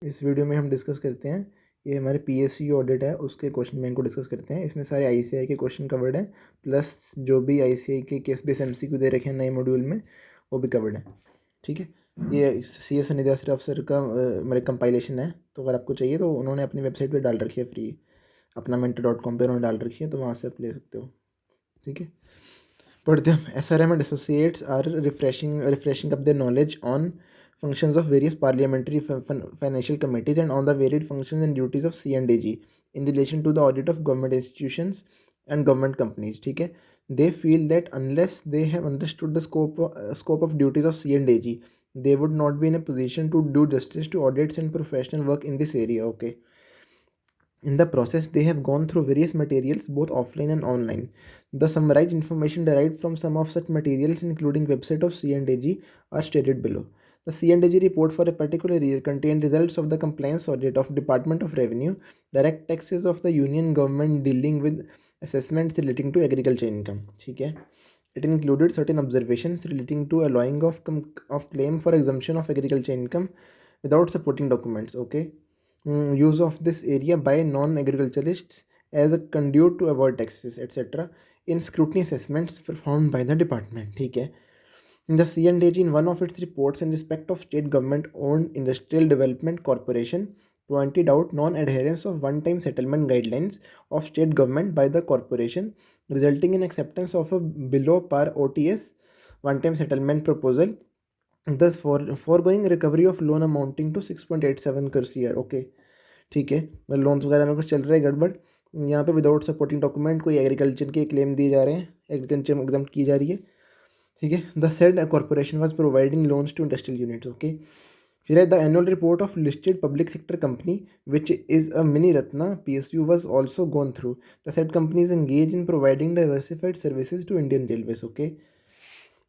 इस वीडियो में हम डिस्कस करते हैं, ये हमारे पीएसयू ऑडिट है उसके क्वेश्चन बैंक को डिस्कस करते हैं। इसमें सारे आईसीआई के क्वेश्चन कवर्ड हैं, प्लस जो भी आईसीआई के केस बेस एमसीक्यू दे रखे हैं नए मॉड्यूल में वो भी कवर्ड है। ठीक है, ये सी एस निदा सिर्फ सर का मेरे कंपाइलेशन है, तो अगर आपको चाहिए तो उन्होंने अपनी वेबसाइट पर डाल रखी है फ्री, अपना mentor.com पे उन्होंने डाल रखी है, तो वहाँ से आप ले सकते हो। ठीक है, पढ़ते हैं। SRM and associates are refreshing up their knowledge on functions of various parliamentary financial committees and on the varied functions and duties of C&AG in relation to the audit of government institutions and government companies. ठीक है, they feel that unless they have understood the scope of duties of C&AG, they would not be in a position to do justice to audits and professional work in this area. Okay. In the process, they have gone through various materials, both offline and online. The summarized information derived from some of such materials, including website of C&AG, are stated below. The C&AG report for a particular year contained results of the compliance audit of Department of Revenue, direct taxes of the Union government dealing with assessments relating to agriculture income. ठीक है, it included certain observations relating to allowing of claim for exemption of agriculture income without supporting documents. Okay. Use of this area by non-agriculturalists as a conduit to avoid taxes, etc. in scrutiny assessments performed by the department. ठीक है, the C&AG in one of its reports in respect of state government-owned Industrial Development Corporation pointed out non-adherence of one-time settlement guidelines of state government by the corporation, resulting in acceptance of a below par OTS one-time settlement proposal. Thus, foregoing recovery of loan amounting to 6.87 crores a year. Okay. ठीक है, loans वगैरह में कुछ चल रहा है गड़बड़। यहाँ पे विदाउट सपोर्टिंग डॉक्यूमेंट कोई एग्रीकल्चर के क्लेम दिए जा रहे हैं, एग्रीकल्चर एग्जाम की जा रही है। ठीक है, the said corporation was providing loans to industrial units. Okay, फिर है the annual report of listed public sector company which is a mini Ratna PSU was also gone through. The said company is engage in providing diversified services to Indian railways. Okay,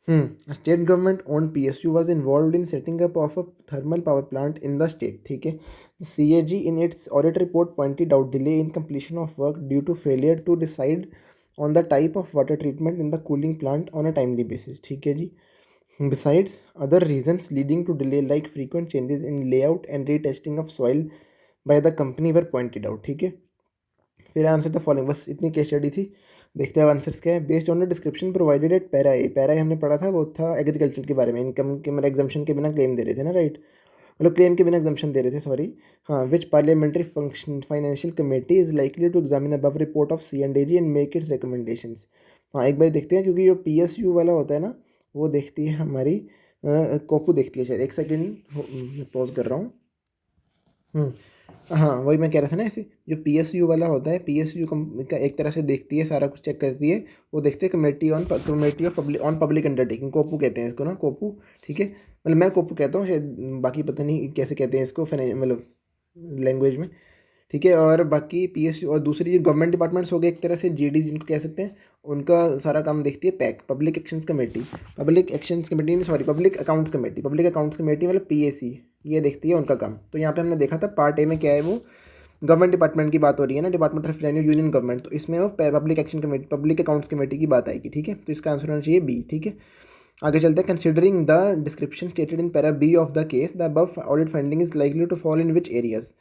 a state government owned PSU was involved in setting up of a thermal power plant in the state. ठीक है, CAG in its audit report pointed out delay in completion of work due to failure to decide on the type of water treatment in the cooling plant on a timely basis. ठीक है जी, besides other reasons leading to delay like frequent changes in layout and retesting of soil by the company were pointed out. ठीक है, फिर answer the following, बस इतनी case study थी। देखते हैं आंसर्स क्या है। Based on the description provided at para A, para A हमने पढ़ा था, वो था एग्रीकल्चर के बारे में, इनकम के मतलब एग्जाम्शन के बिना क्लेम दे रहे थे ना, राइट, मतलब क्लेम के बिना एग्जाम्शन दे रहे थे, सॉरी। हाँ, which parliamentary function financial committee is likely to examine above report of C&AG and make its recommendations. हाँ, एक बार देखते हैं, क्योंकि जो PSU वाला होता है ना, वो देखती है हमारी कोपू देखती है शायद। एक सेकेंड पॉज कर रहा हूँ। हाँ, वही मैं कह रहा था ना, ऐसे जो PSU वाला होता है, PSU का एक तरह से देखती है, सारा कुछ चेक करती है, वो देखते हैं कमेटी ऑफ पब्लिक अंडरटेकिंग, कोपू कहते हैं इसको ना, कोपू। ठीक है, मतलब मैं कोपू कहता हूँ शायद, बाकी पता नहीं कैसे कहते हैं इसको मतलब लैंग्वेज में। ठीक है, और बाकी PSU और दूसरी जो गवर्नमेंट डिपार्टमेंट्स हो गए एक तरह से GD जिनको कह सकते हैं, उनका सारा काम देखती है pack, public actions committee, public accounts committee, मतलब PAC, ये देखती है उनका काम। तो यहाँ पे हमने देखा था पार्ट ए में क्या है, वो गवर्नमेंट डिपार्टमेंट की बात हो रही है ना, department of revenue union government, तो इसमें वो public action committee, public accounts committee की बात आएगी। ठीक है, तो इसका आंसर होना चाहिए B। ठीक है, आगे चलते हैं। Considering the description stated in para B of the case, the above audit finding is likely to fall in which areas.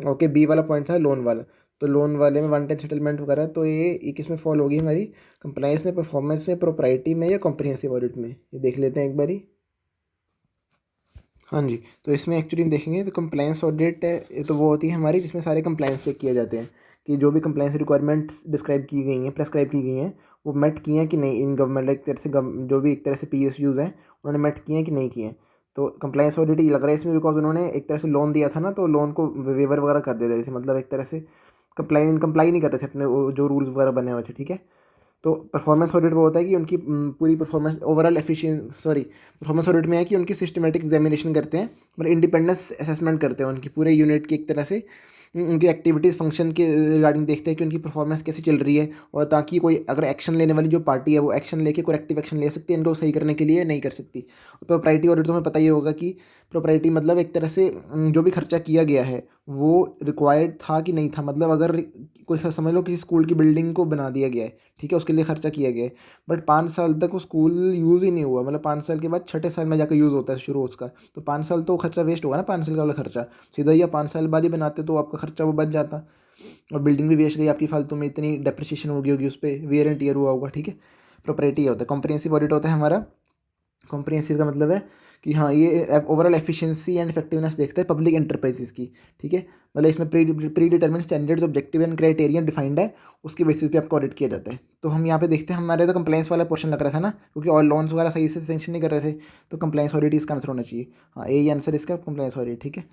Okay, B वाला पॉइंट था लोन वाला, तो लोन वाले में वन टाइम सेटलमेंट वगैरह, तो ये किस में फॉल होगी हमारी, कंप्लायंस में, परफॉर्मेंस में, प्रोप्राइटी में, या कॉम्प्रिहेंसिव ऑडिट में, ये देख लेते हैं एक बारी। हाँ जी, तो इसमें एक्चुअली देखेंगे तो कंप्लायंस ऑडिट है, तो वो होती है हमारी जिसमें सारे कंप्लायंस चेक किए जाते हैं कि जो भी कंप्लायंस रिक्वायरमेंट्स डिस्क्राइब की गई हैं, प्रेस्क्राइब की गई हैं, वो मेट किए हैं कि नहीं इन गवर्नमेंट, एक तरह से जो भी एक तरह से PSUs हैं उन्होंने मेट किए हैं कि नहीं किए हैं। तो कंप्लायंस ऑडिट ये लग रहा है इसमें, बिकॉज उन्होंने एक तरह से लोन दिया था ना, तो लोन को वेवर वगैरह कर देते थे, मतलब एक तरह से कंप्लाई नहीं करते थे अपने जो रूल्स वगैरह बने हुए थे। ठीक है, तो परफॉर्मेंस ऑडिट वो होता है कि उनकी पूरी परफॉर्मेंस ओवरऑल परफॉर्मेंस ऑडिट में है कि उनकी सिस्टमेटिक एग्जामिनेशन करते हैं, मतलब इंडिपेंडेंस असेसमेंट करते हैं उनकी पूरे यूनिट की, एक तरह से उनकी एक्टिविटीज़ फंक्शन के रिगार्डिंग देखते हैं कि उनकी परफॉर्मेंस कैसे चल रही है, और ताकि कोई अगर एक्शन लेने वाली जो पार्टी है वो एक्शन लेके करेक्टिव एक्शन ले सकती है इनको सही करने के लिए, नहीं कर सकती। प्रोप्राइटी ऑडिट तो हमें पता ही होगा कि प्रोप्राइटी मतलब एक तरह से जो भी खर्चा किया गया है वो रिक्वायर्ड था कि नहीं था, मतलब अगर कोई समझ लो किसी स्कूल की बिल्डिंग को बना दिया गया है, ठीक है, उसके लिए खर्चा किया गया है, बट 5 साल तक वो स्कूल यूज़ ही नहीं हुआ, मतलब 5 साल के बाद छठे साल में जाकर यूज़ होता है शुरू उसका, तो 5 साल तो खर्चा वेस्ट होगा ना, 5 साल का वाला खर्चा, सीधा ही आप 5 साल बाद ही बनाते तो आपका खर्चा वो बच जाता, और बिल्डिंग भी वेस्ट गई आपकी फालतू में, इतनी डेप्रिसिएशन होगी उस पर, वियर एंड टीयर हुआ होगा, ठीक है। प्रॉपर्टी होता है, कॉम्प्रिहेंसिव ऑडिट होता है हमारा। कॉम्प्रिहेंसिव का मतलब है कि हाँ ये ओवरऑल एफिशिएंसी एंड इफेक्टिवनेस देखता है पब्लिक एंटरप्राइजेस की, ठीक है, मतलब इसमें pre determine standards objective and criterion defined है, उसके बेसिस पे आपको ऑडिट किया जाता है। तो हम यहाँ पे देखते हैं, हमारे तो कंप्लाइंस वाला पोर्शन लग रहा था ना, क्योंकि और लोन्स वगैरह सही से सेंक्शन नहीं कर रहे थे, तो कंप्लाइंस ऑडिट इसका आंसर होना चाहिए। हाँ यही आंसर इसका, कंप्लाइंस ऑडिट, ठीक है।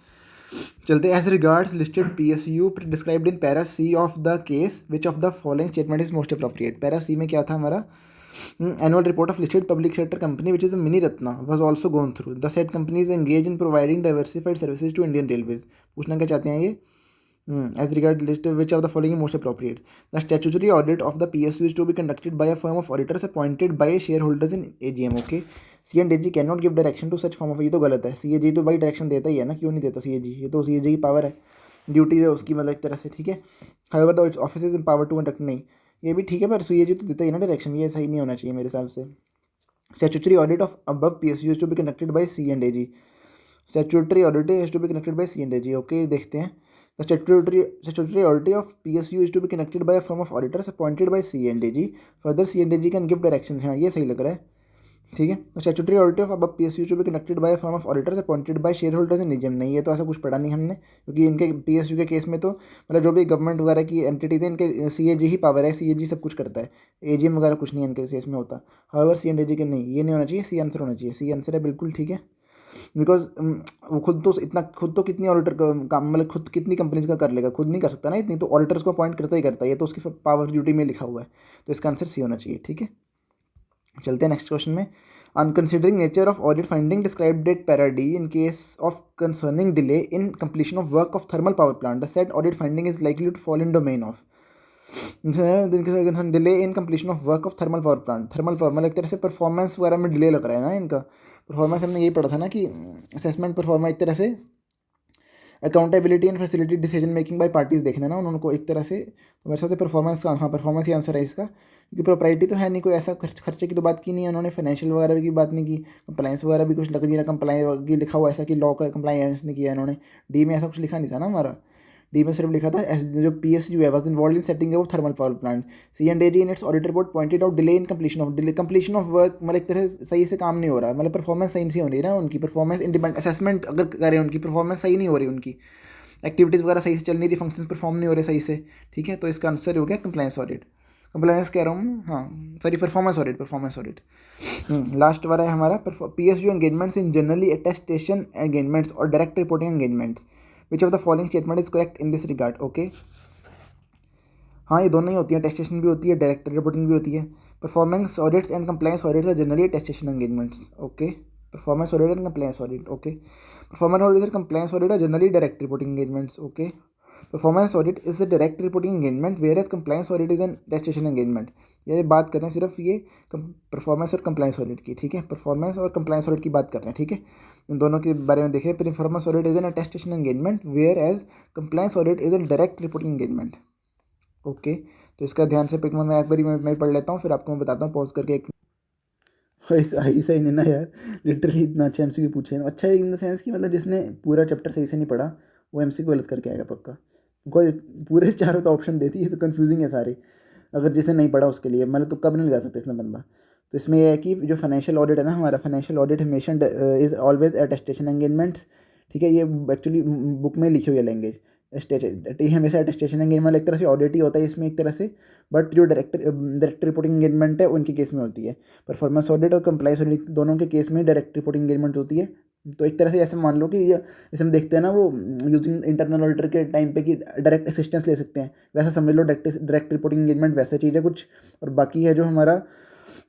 चलते as regards listed PSU described in para C of the case which of the following statement is most appropriate. Para C में क्या था हमारा, annual report of listed public sector company which is a mini Ratna was also gone through. The said company is engaged in providing diversified services to Indian Railways. पूछना क्या चाहते हैं ये, as regard list which of the following is most appropriate. The statutory audit of the PSU is to be conducted by a firm of auditors appointed by shareholders in AGM. Okay. C&AG cannot give direction to such firm of, ये तो गलत है, CAG तो भाई direction देता ही है ना, क्यों नहीं देता CAG, ये तो CAG की पावर है, ड्यूटी है उसकी, मतलब एक तरह से, ठीक है। However the office is power to conduct, नहीं ये भी ठीक है, पर CAG तो देता ही ना डायरेक्शन, ये सही नहीं होना चाहिए मेरे हिसाब से। Statutory audit of above PSU to be conducted by C&AG। Statutory audit is to be conducted by C&AG। Okay देखते हैं, the statutory audit of PSU is to be conducted by a firm of auditors appointed by C&AG. Further C&AG can give direction, हाँ ये सही लग रहा है, ठीक है। स्टैट्यूटरी ऑडिट ऑफ अब PSU to be conducted by firm of auditors appointed by shareholders in निजम, नहीं ये तो ऐसा कुछ पढ़ा नहीं हमने, क्योंकि इनके PSU के केस में तो मतलब जो भी गवर्नमेंट वगैरह की एंटिटीज है, इनके CAG ही पावर है, CAG सब कुछ करता है, AGM वगैरह कुछ नहीं है इनके केस में होता। हाउएवर C&AG के नहीं, ये नहीं होना चाहिए, सी आंसर होना चाहिए, सी आंसर है बिल्कुल, ठीक है। बिकॉज वो खुद तो कितनी ऑडिटर काम, मतलब खुद कितनी कंपनीज का कर लेगा, खुद नहीं कर सकता ना इतनी, तो ऑडिटर्स को अपॉइंट करता ही करता है, ये तो उसकी पावर ड्यूटी में लिखा हुआ है, तो इसका आंसर सी होना चाहिए, ठीक है। चलते हैं नेक्स्ट क्वेश्चन में। On considering nature of audit finding described at para D in case of concerning delay in completion of work of thermal power plant, the said audit finding is likely to fall in domain of delay in completion of work of thermal power plant. Thermal power मतलब एक तरह से performance वगैरह में delay लग रहा है ना इनका, परफॉर्मेंस हमने यही पढ़ा था ना कि असेसमेंट परफॉर्मेंस एक तरह से accountability and facility decision making by parties देखना ना उनको एक तरह से, तो मेरे साथ परफॉर्मेंस का, हाँ परफॉर्मेंस ही आंसर है इसका, क्योंकि प्रॉपर्टी तो है नहीं, कोई ऐसा खर्चे की तो बात की नहीं है उन्होंने, फाइनेंशियल वगैरह की बात नहीं की, कंप्लाइंस वगैरह भी कुछ लग नहीं रहा, कंप्लाइंस की लिखा हुआ ऐसा कि लॉ का कंप्लाइंस नहीं किया इन्होंने, डी में ऐसा कुछ लिखा नहीं था ना हमारा, डी में सिर्फ लिखा था जो PSU है was involve in setting of thermal power plant. C&AG in its audit report pointed out delay in completion of work, मतलब एक तरह से सही से काम नहीं हो रहा, मतलब परफॉर्मेंस सही नहीं हो रही ना उनकी, परफॉर्मेंस इंडिपेंडेंट असेसमेंट अगर करें उनकी परफॉर्मेंस सही नहीं हो रही उनकी, एक्टिविटीज़ वगैरह सही से चल नहीं रही, फंक्शंस परफॉर्म नहीं हो रहे सही से, ठीक है, तो इसका आंसर हो गया कंप्लायंस ऑडिट, कंप्लायंस कह रहा हूँ, हाँ sorry performance audit, performance audit. Last वाला है हमारा PSU engagements in generally attestation engagements और direct reporting engagements, which of the following statement is correct in this regard. Okay हाँ ये दोनों ही होती है, अटेस्टेशन भी होती है, डायरेक्ट रिपोर्टिंग भी होती है। Performance audits and compliance audits are generally attestation engagements. Okay performance audit and compliance audit, okay performance audit and compliance audit are generally direct reporting engagements. Okay, performance audit is a direct reporting engagement whereas compliance audit is an attestation engagement. ये बात कर रहे हैं सिर्फ ये performance और compliance audit की, ठीक है, परफॉर्मेंस और कंप्लाइंस ऑडिट की बात कर रहे हैं, ठीक है, इन दोनों के बारे में देखें। Performance audit is an attestation engagement whereas compliance audit is an direct reporting engagement. Okay तो इसका ध्यान से पिक मैं एक बार मैं पढ़ लेता हूँ, फिर आपको मैं बताता हूँ पॉज करके एक ऐसा ही नहीं ना यार, लिटरली इतना अच्छा MCQ पूछे ना, अच्छा है इन द सेंस कि मतलब जिसने पूरा चैप्टर सही से नहीं पढ़ा वो MCQ गलत करके आएगा पक्का, बिकॉज पूरे चारों तो ऑप्शन देती है तो कन्फ्यूजिंग है सारे, अगर जिसे नहीं पढ़ा उसके लिए मतलब तो कब नहीं लगा सकते इसमें बंदा। तो इसमें यह है कि जो फाइनेंशियल ऑडिट है ना हमारा, फाइनेंशियल ऑडिट हमेशा इज़ ऑलवेज अटेस्टेशन एंगेजमेंट्स, ठीक है, ये एक्चुअली बुक में लिखी हुई है लैंग्वेज, हमेशा अटेस्टेशन एंगेजमेंट एक तरह से ऑडिट ही होता है इसमें एक तरह से, बट जो डायरेक्ट रिपोर्टिंग एंगेजमेंट है उनके केस में होती है। परफॉर्मेंस ऑडिट और कंप्लाइंस ऑडिट दोनों के केस में डायरेक्ट रिपोर्टिंग एंगेजमेंट होती है। तो एक तरह से ऐसे मान लो कि ये जैसे हम देखते हैं ना वो यूजिंग इंटरनल ऑडिटर के टाइम पे कि डायरेक्ट असिस्टेंस ले सकते हैं, वैसा समझ लो डायरेक्ट रिपोर्टिंग एंगेजमेंट वैसा चीज़ है कुछ। और बाकी है जो हमारा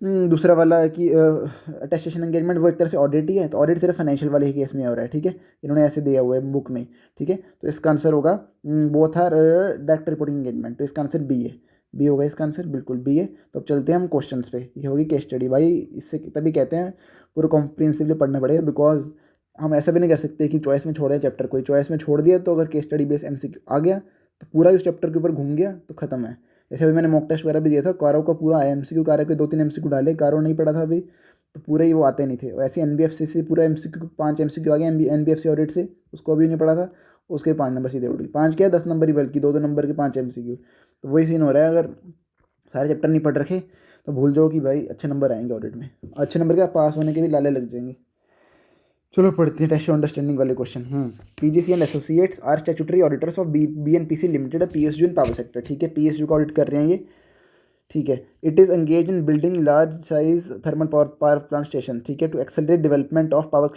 दूसरा वाला है कि अटेस्टेशन एंगेजमेंट, वो एक तरह से ऑडिट ही है, तो ऑडिट सिर्फ फाइनेंशियल वाले ही केस में हो रहा है, ठीक है, इन्होंने ऐसे दिया हुआ है बुक में, ठीक है। तो इसका आंसर होगा both are direct reporting engagement, तो इसका आंसर बी है, बी होगा इसका आंसर, बिल्कुल बी है। तो अब चलते हैं हम क्वेश्चंस पे, ये होगी केस स्टडी भाई, इससे तभी कहते हैं पूरा कॉम्प्रिहेंसिवली पढ़ना पड़ेगा, बिकॉज हम ऐसा भी नहीं कर सकते कि चॉइस में छोड़ा है चैप्टर, कोई चॉइस में छोड़ दिया तो अगर केस स्टडी बेस एमसीक्यू आ गया तो पूरा उस चैप्टर के ऊपर घूम गया तो खत्म है। जैसे अभी मैंने मॉक टेस्ट वगैरह भी दिया था, कारो का पूरा एमसीक्यू, कारो के 2-3 एमसीक्यू डाले, कारो नहीं पढ़ा था अभी तो पूरे ही वो आते नहीं थे। वैसे एनबीएफसी से पूरा एमसीक्यू 5 एमसीक्यू आ गया एनबीएफसी ऑडिट से, उसको अभी नहीं पढ़ा था, उसके 5 नंबर सीधे उड़ गए। 5 क्या 10 नंबर ही, बल्कि 2-2 नंबर के 5 एमसीक्यू। तो वही सीन हो रहा है, अगर सारे चैप्टर नहीं पढ़ रखे तो भूल जाओ कि भाई अच्छे नंबर आएंगे ऑडिट में, अच्छे नंबर क्या पास होने के भी लाले लग जाएंगे। चलो पढ़ते हैं टेस्ट अंडरस्टैंडिंग वाले question. PGC and associates are statutory auditors of BNPC limited, PSU in power sector. ठीक है, पीएसयू का ऑडिट कर रहे हैं ये। ठीक है, it is engage in building large size thermal power plant station. ठीक है, to accelerate development of power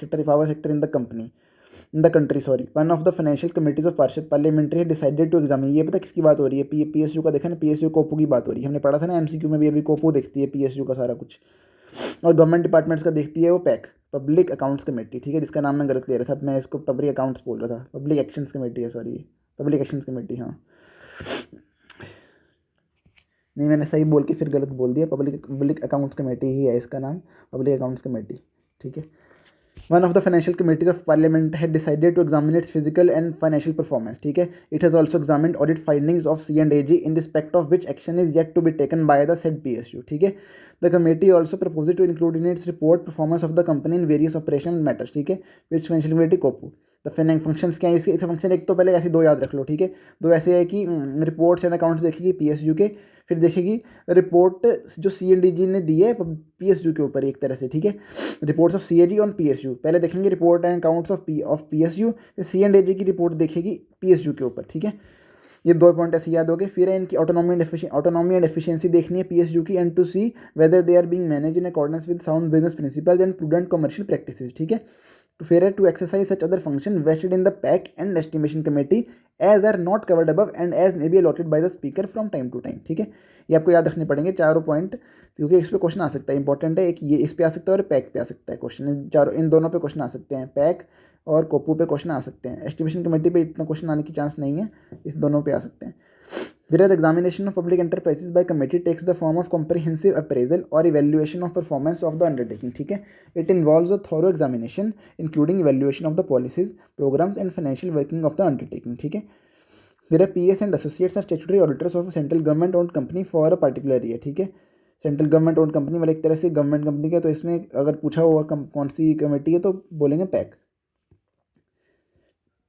sector in the company, in the country sorry. One of the financial committees of parliamentary decided to examine, ये पता किसकी बात हो रही है, PSU का देखा ना, पीएसयू कोपू की बात हो रही है। हमने पढ़ा था ना एमसीक्यू में भी, अभी कोपू देखती है पीएसयू का सारा कुछ, और गवर्नमेंट डिपार्टमेंट्स का देखती है वो पैक, पब्लिक अकाउंट्स कमेटी। ठीक है, जिसका नाम मैं गलत ले रहा था, मैं इसको पब्लिक अकाउंट्स बोल रहा था, पब्लिक एक्शंस कमेटी है, सॉरी पब्लिक एक्शंस कमेटी। हाँ नहीं, मैंने सही बोल के फिर गलत बोल दिया, पब्लिक अकाउंट्स कमेटी ही है इसका नाम, पब्लिक अकाउंट्स कमेटी। ठीक है, one of the financial committees of parliament had decided to examine its physical and financial performance. ठीक है, it has also examined audit findings of C&AG in respect of which action is yet to be taken by the said PSU। ठीक है, the committee also propose to include in its report performance of the company in various operational matters. ठीक है, which financial committee COPU. The functions क्या है इसके, इसे function एक तो पहले ऐसे 2 याद रख लो। ठीक है, 2 ऐसे है कि रिपोर्ट्स एंड अकाउंट्स देखेगी PSU के, फिर देखेगी रिपोर्ट जो C&AG ने दी है PSU के ऊपर एक तरह से। ठीक है, reports of CAG on PSU, पहले देखेंगे report and accounts of PSU, फिर C&AG की रिपोर्ट देखेगी PSU के ऊपर। ठीक है, ये 2 पॉइंट ऐसे याद हो गए। फिर है इनकी ऑटोनॉमी एंड एफिशिएंसी देखनी है PSU की, and to see whether they are being manage in accordance with sound business principles and prudent commercial practices. ठीक है, तो फिर है to exercise such other function vested in the PAC and estimation committee as are not covered above and as may be allotted by the speaker from time to time. ठीक है, ये आपको याद रखने पड़ेंगे चारों पॉइंट, क्योंकि इस पर क्वेश्चन आ सकता है, इंपॉर्टेंट है। एक ये इस पे आ सकता है और पैक पे आ सकता है क्वेश्चन, चारों इन दोनों पे क्वेश्चन आ सकते हैं, पैक और कोपू पे क्वेश्चन आ सकते हैं। एस्टिमेशन कमेटी पे इतना क्वेश्चन आने की चांस नहीं है, इस दोनों पे आ सकते हैं। Whereas the examination of public enterprises by committee takes the form of comprehensive appraisal or evaluation of performance of the undertaking. ठीक है, it involves a thorough examination including evaluation of the policies, programs and financial working of the undertaking. ठीक है, whereas PS and associates are statutory auditors of a central government owned company for a particular year. ठीक है, central government owned company वाले एक तरह से government company का, तो इसमें अगर पूछा हुआ कौन सी कमेटी है तो बोलेंगे पैक।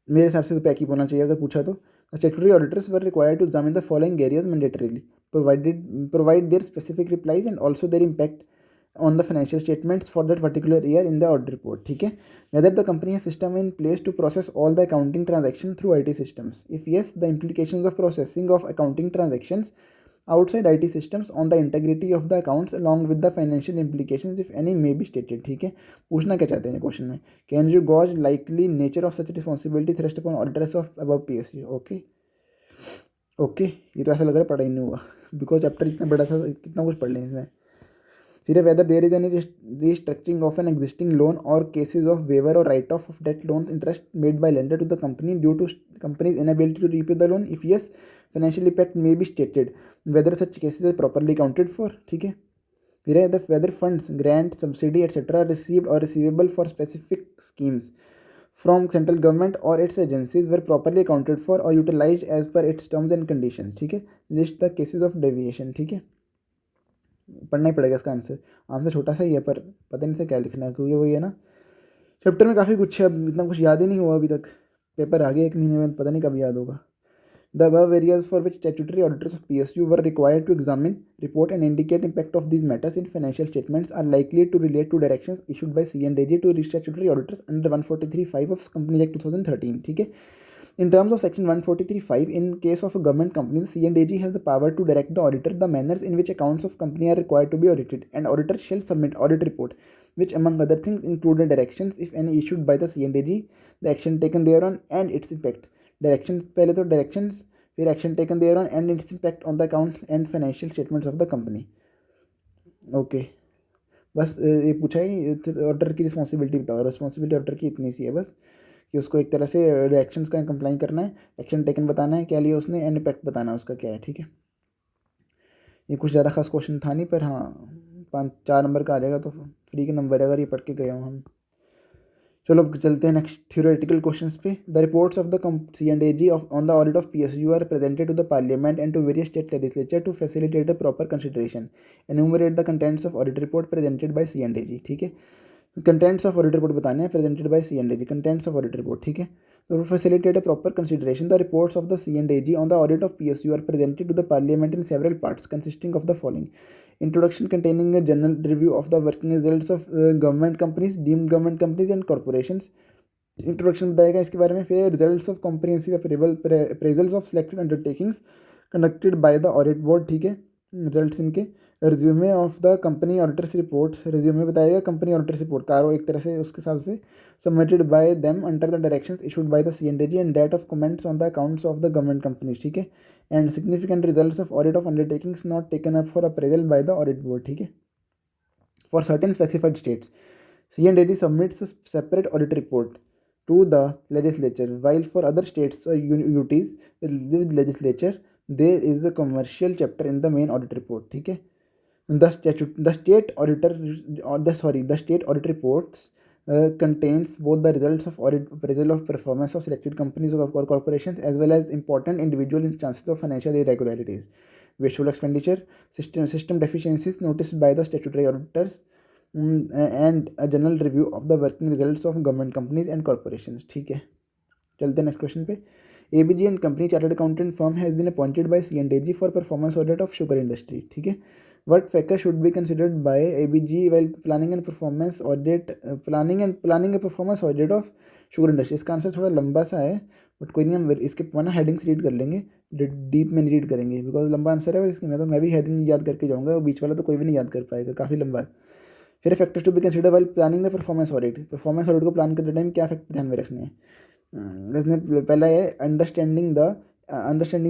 मेरे हिसाब से तो पैक ही बोलना चाहिए अगर पूछा तो। Statutory auditors were required to examine the following areas mandatorily, provide their specific replies and also their impact on the financial statements for that particular year in the audit report. ठीक है, whether the company has system in place to process all the accounting transactions through IT systems. If yes, the implications of processing of accounting transactions outside IT systems on the integrity of the accounts along with the financial implications if any may be stated. ठीक है, पूछना क्या चाहते हैं question में, can you gauge likely nature of such responsibility thrust upon auditors of above PSU। Okay okay, ये तो ऐसा लग रहा है पढ़ा ही नहीं हुआ, बिकॉज चैप्टर इतना बड़ा था, कितना कुछ पढ़ लें इसमें। फिर whether there is any restructuring of an existing loan or cases of waiver or write off of debt loans interest made by lender to the company due to company's inability to repay the loan. If yes, financial impact may be stated, whether such cases are properly accounted for. ठीक है, फिर है whether funds, grant, subsidy etc. received or receivable for specific schemes from central government or its agencies were properly accounted for or utilized as per its terms and conditions. ठीक है, list the cases of deviation. ठीक है, पढ़ना ही पड़ेगा इसका answer, answer छोटा सा ही है पर पता नहीं था क्या लिखना है, क्योंकि वही है ना चैप्टर में काफ़ी कुछ है, अब इतना कुछ याद ही नहीं हुआ अभी तक, पेपर आ गया 1 महीने में, पता नहीं कब याद होगा। The above areas for which statutory auditors of PSU were required to examine, report and indicate impact of these matters in financial statements are likely to relate to directions issued by C&AG to statutory auditors under 143(5) of Companies Act 2013. ठीक है, in terms of section 143(5), in case of a government company, the C&AG has the power to direct the auditor the manners in which accounts of company are required to be audited, and auditor shall submit audit report, which among other things include the directions, if any, issued by the C&AG, the action taken thereon and its impact. Directions पहले तो directions, फिर action taken thereon and its impact on the accounts and financial statements of the company. Okay, बस ये पूछा ही, auditor की responsibility बताओ, responsibility auditor की इतनी सी है बस कि उसको एक तरह से रिएक्शंस का कंप्लाइन करना है, एक्शन टेकन बताना है क्या लिया उसने, एंड इम्पैक्ट बताना है उसका क्या है। ठीक है, ये कुछ ज़्यादा खास क्वेश्चन था नहीं, पर हाँ 5-4 नंबर का आ जाएगा तो फ्री के नंबर है अगर ये पढ़ के गए हो हम। चलो अब चलते हैं नेक्स्ट थ्योरेटिकल क्वेश्चंस पे। The reports of the CNAG on the audit of PSU are presented to the parliament and to various state legislature to facilitate the proper consideration. Enumerate the contents of audit report presented by CNAG। ठीक है, contents of audit report बताने हैं presented by CNAG, contents of audit report. ठीक है, तो facilitate a proper consideration the reports of the CNAG on the audit of PSU are presented to the parliament in several parts consisting of the following: introduction containing a general review of the working results of government companies, deemed government companies and corporations। Introduction बताएगा इसके बारे में। फिर results of comprehensive appraisals of selected undertakings conducted by the audit board. ठीक है, results इनके। Resume of the company auditors report, resume बताएगा company auditors report कारो एक तरह से उसके हिसाब से। Submitted by them under the directions issued by the CNAG and date of comments on the accounts of the government companies. ठीक है, and significant results of audit of undertakings not taken up for appraisal bye the audit board. ठीक है, for certain specified states CNAG submits separate audit report to the legislature, while for other states or UTs with legislature there is the commercial chapter in the main audit report। ठीक है, the state auditor or the state audit reports contains both the results of audit appraisal of performance of selected companies or corporations as well as important individual instances of financial irregularities, wasteful expenditure, system deficiencies noticed by the statutory auditors, and a general review of the working results of government companies and corporation. ठीक है, चलते हैं next question पे। ABG and company chartered accountant firm has been appointed by CNAG for performance audit of sugar industry. ठीक है, what factor should be considered by ABG well planning and performance audit planning performance audit of sugar industry. इसका आंसर थोड़ा लंबा सा है but कोई नहीं, हम इसके ना हेडिंग्स रीड कर लेंगे, डीप में नहीं रीड करेंगे बिकॉज लंबा आंसर है इसके में, तो मैं भी हेडिंग याद करके जाऊँगा, बीच वाला तो कोई भी नहीं याद कर पाएगा, काफ़ी लंबा है। फिर factors to be consider while planning the performance audit. Performance audit को प्लान करते टाइम क्या फैक्टर ध्यान में रखने हैं। इसमें पहला है अंडरस्टैंडिंग द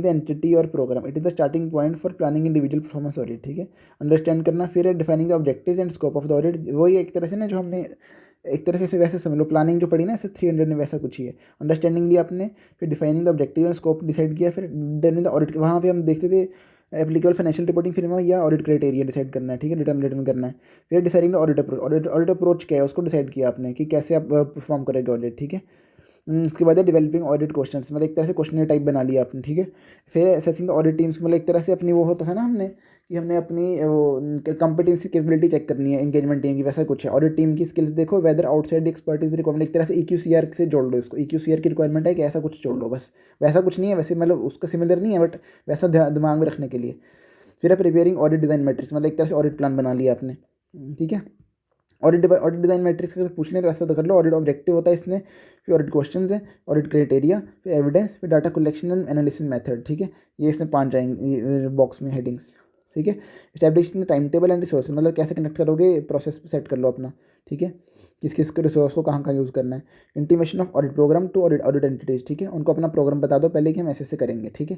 एंटिटी और programme, it is the starting point for planning individual performance audit. ठीक है, अंडरस्टैंड करना। फिर है defining the objectives and scope of the audit, वही एक तरह से ना जो हमने एक तरह से वैसे समझ लो प्लानिंग जो पढ़ी ना ऐसे 300 में वैसा कुछ ही है। अंडरस्टैंडिंग लिया आपने, फिर defining the objective and scope decide किया, फिर देन द ऑडिट, वहाँ पे हम देखते थे एप्लीकेबल फाइनेंशियल रिपोर्टिंग फ्रेमवर्क या ऑडिट क्राइटेरिया डिसाइड करना है। ठीक है, डिटर्मिन करना है। फिर deciding the audit approach, audit approach क्या है उसको डिसाइड किया आपने कि कैसे आप परफॉर्म करेंगे ऑडिट। ठीक है, उसके बाद है डेवलपिंग ऑडिट क्वेश्चन, मतलब एक तरह से क्वेश्चन टाइप बना लिया आपने। ठीक है, फिर असेसिंग द ऑडिट टीम्स, मतलब एक तरह से अपनी वो होता था ना हमने कि हमने अपनी वो कॉम्पिटेंसी कैपेबिलिटी चेक करनी है एंगेजमेंट टीम की, वैसा कुछ है। ऑडिट टीम की स्किल्स देखो, वेदर आउटसाइड एक्सपर्टीज रिक्वायरमेंट, एक तरह से EQCR से जोड़ लो इसको, EQCR की रिक्वायरमेंट है कि ऐसा कुछ जोड़ लो बस, वैसा कुछ नहीं है वैसे, मतलब उसका सिमिलर नहीं है बट वैसा दिमाग में रखने के लिए। फिर है प्रिपेयरिंग ऑडिट डिज़ाइन मैट्रिक्स, मतलब एक तरह से ऑडिट प्लान बना लिया आपने। ठीक है, ऑडिट डिज़ाइन मैट्रिक्स अगर पूछ लें तो ऐसा तो कर लो। ऑडिट ऑब्जेक्टिव होता है इसमें, फिर ऑडिट क्वेश्चंस है, ऑडिट क्राइटेरिया, फिर एविडेंस, फिर data collection and analysis method. ठीक है, ये इसमें 5 आएंगे बॉक्स में हेडिंग्स। ठीक है, establishing time table and resource, मतलब कैसे कनेक्ट करोगे प्रोसेस सेट कर लो अपना। ठीक है, किस किस के रिसोर्स को कहाँ यूज़ करना है। Intimation of audit programme to audit entities. ठीक है, उनको अपना प्रोग्राम बता दो पहले कि हम ऐसे करेंगे। ठीक है,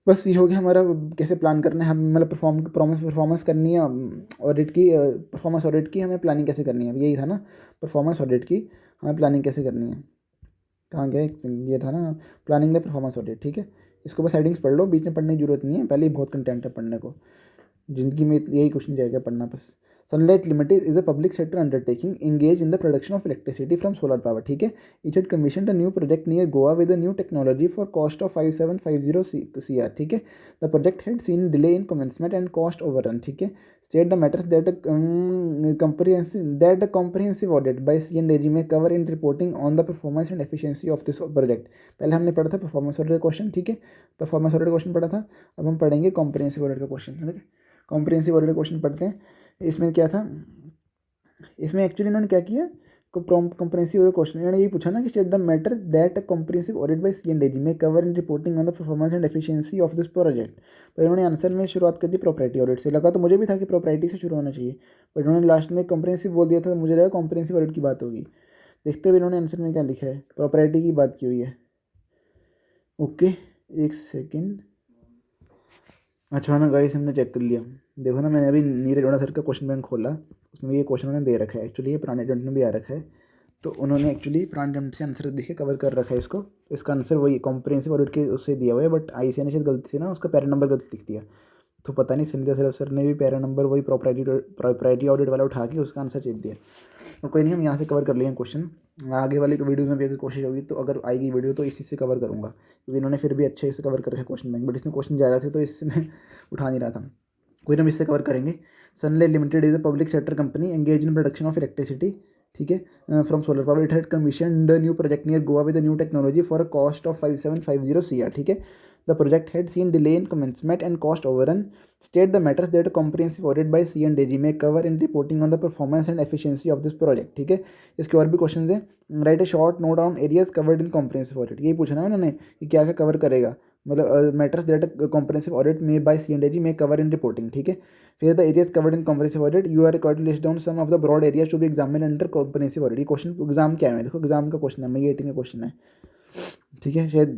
बस ये हो गया हमारा कैसे प्लान करना है, हम मतलब परफॉर्मेंस करनी है ऑडिट की, परफॉर्मेंस ऑडिट की हमें प्लानिंग कैसे करनी है, यही था ना परफॉर्मेंस ऑडिट की हमें प्लानिंग कैसे करनी है। कहाँ गया, ये था ना प्लानिंग द परफॉर्मेंस ऑडिट। ठीक है, इसको बस हेडिंग्स पढ़ लो, बीच में पढ़ने की जरूरत नहीं है, पहले ही बहुत कंटेंट है पढ़ने को, जिंदगी में यही क्वेश्चन जाएगा पढ़ना बस। Sunlight limited is a public sector undertaking engaged in the production of electricity from solar power। ठीक है, it had commissioned a new project near Goa with a new technology for cost of 5750 CR। ठीक है, the project had seen delay in commencement and cost overrun। ठीक है, state the matters that a comprehensive audit by CNAG may cover in reporting on the performance and efficiency of this project। पहले हमने पढ़ा था performance audit question. ठीक है, performance audit question पढ़ा था, अब हम पढ़ेंगे कॉम्प्रिहेंसिव ऑडिट का क्वेश्चन। ठीक है, कॉम्प्रिहेंसिव ऑडिट क्वेश्चन पढ़ते हैं। इसमें क्या था, इसमें एक्चुअली इन्होंने क्या किया, कॉम्प्रिहेंसिव ऑडिट क्वेश्चन इन्होंने यही पूछा ना कि state the matter that a comprehensive audit bye CNAG में cover in reporting on the performance and efficiency of this project. तो इन्होंने आंसर में शुरुआत कर दी प्रॉपर्टी ऑडिट से, लगा तो मुझे भी था कि प्रॉपर्टी से शुरू होना चाहिए बट इन्होंने लास्ट में कॉम्प्रिहेंसिव बोल दिया था, मुझे लगा कॉम्प्रिहेंसिव ऑडिट की बात होगी। देखते हुए इन्होंने आंसर में क्या लिखा है, प्रॉपर्टी की बात की हुई है। ओके, एक सेकेंड, अच्छा ना गाइस हमने चेक कर लिया, देखो ना मैंने अभी नीरज अरोड़ा सर का क्वेश्चन बैंक खोला, उसमें ये क्वेश्चन उन्होंने दे रखा है, एक्चुअली ये पुराने अटेम्प्ट में भी आ रखा है, तो उन्होंने एक्चुअली पुराने अटेम्प्ट से आंसर देखे कवर कर रखा है इसको। इसका आंसर वही कॉम्प्रिहेंसिव ऑडिट के उससे दिया हुआ है बट ICAI ने शायद गलती से ना उसका पैरा नंबर गलत लिख दिया, तो पता नहीं संध्या सर सर ने भी पैरा नंबर वही प्रॉपर्टी ऑडिट वाला उठा के उसका आंसर चेप दिया। और कोई नहीं, हम यहाँ से कवर कर लिए क्वेश्चन। आगे वाली वीडियो में भी अगर कोशिश होगी तो, अगर आएगी वीडियो तो इसी से कवर करूँगा, क्योंकि इन्होंने फिर भी अच्छे से कवर कर रखे क्वेश्चन बैंक, बट इसमें क्वेश्चन ज़्यादा थे तो इससे मैं उठा नहीं रहा था। कोई ना, हम इससे कवर करेंगे। Sunlight limited is a public sector company engage in production of electricity, ठीक है, from solar power. It had commission new project near Goa with new technology for a cost of 5750 CR, ठीक है। The project had seen delay in commencement and cost overrun. State the matters that a comprehensive audit by C&AG may cover in reporting on the performance and efficiency of this project, ठीक है। इसके और भी question हैं। Right A short note on areas covered in comprehensive audit, यही पूछना है उन्होंने कि क्या क्या कवर करेगा, मतलब मैटर्स दैट कॉम्प्रिहेंसिव ऑडिट में बाय C&AG में कवर इन रिपोर्टिंग, ठीक है। फिर the areas covered in comprehensive audit you are required to list down some of the broad areas to be examined under comprehensive audit. ये question exam क्या है, देखो exam का question है, मई 18 का क्वेश्चन है, ठीक है। शायद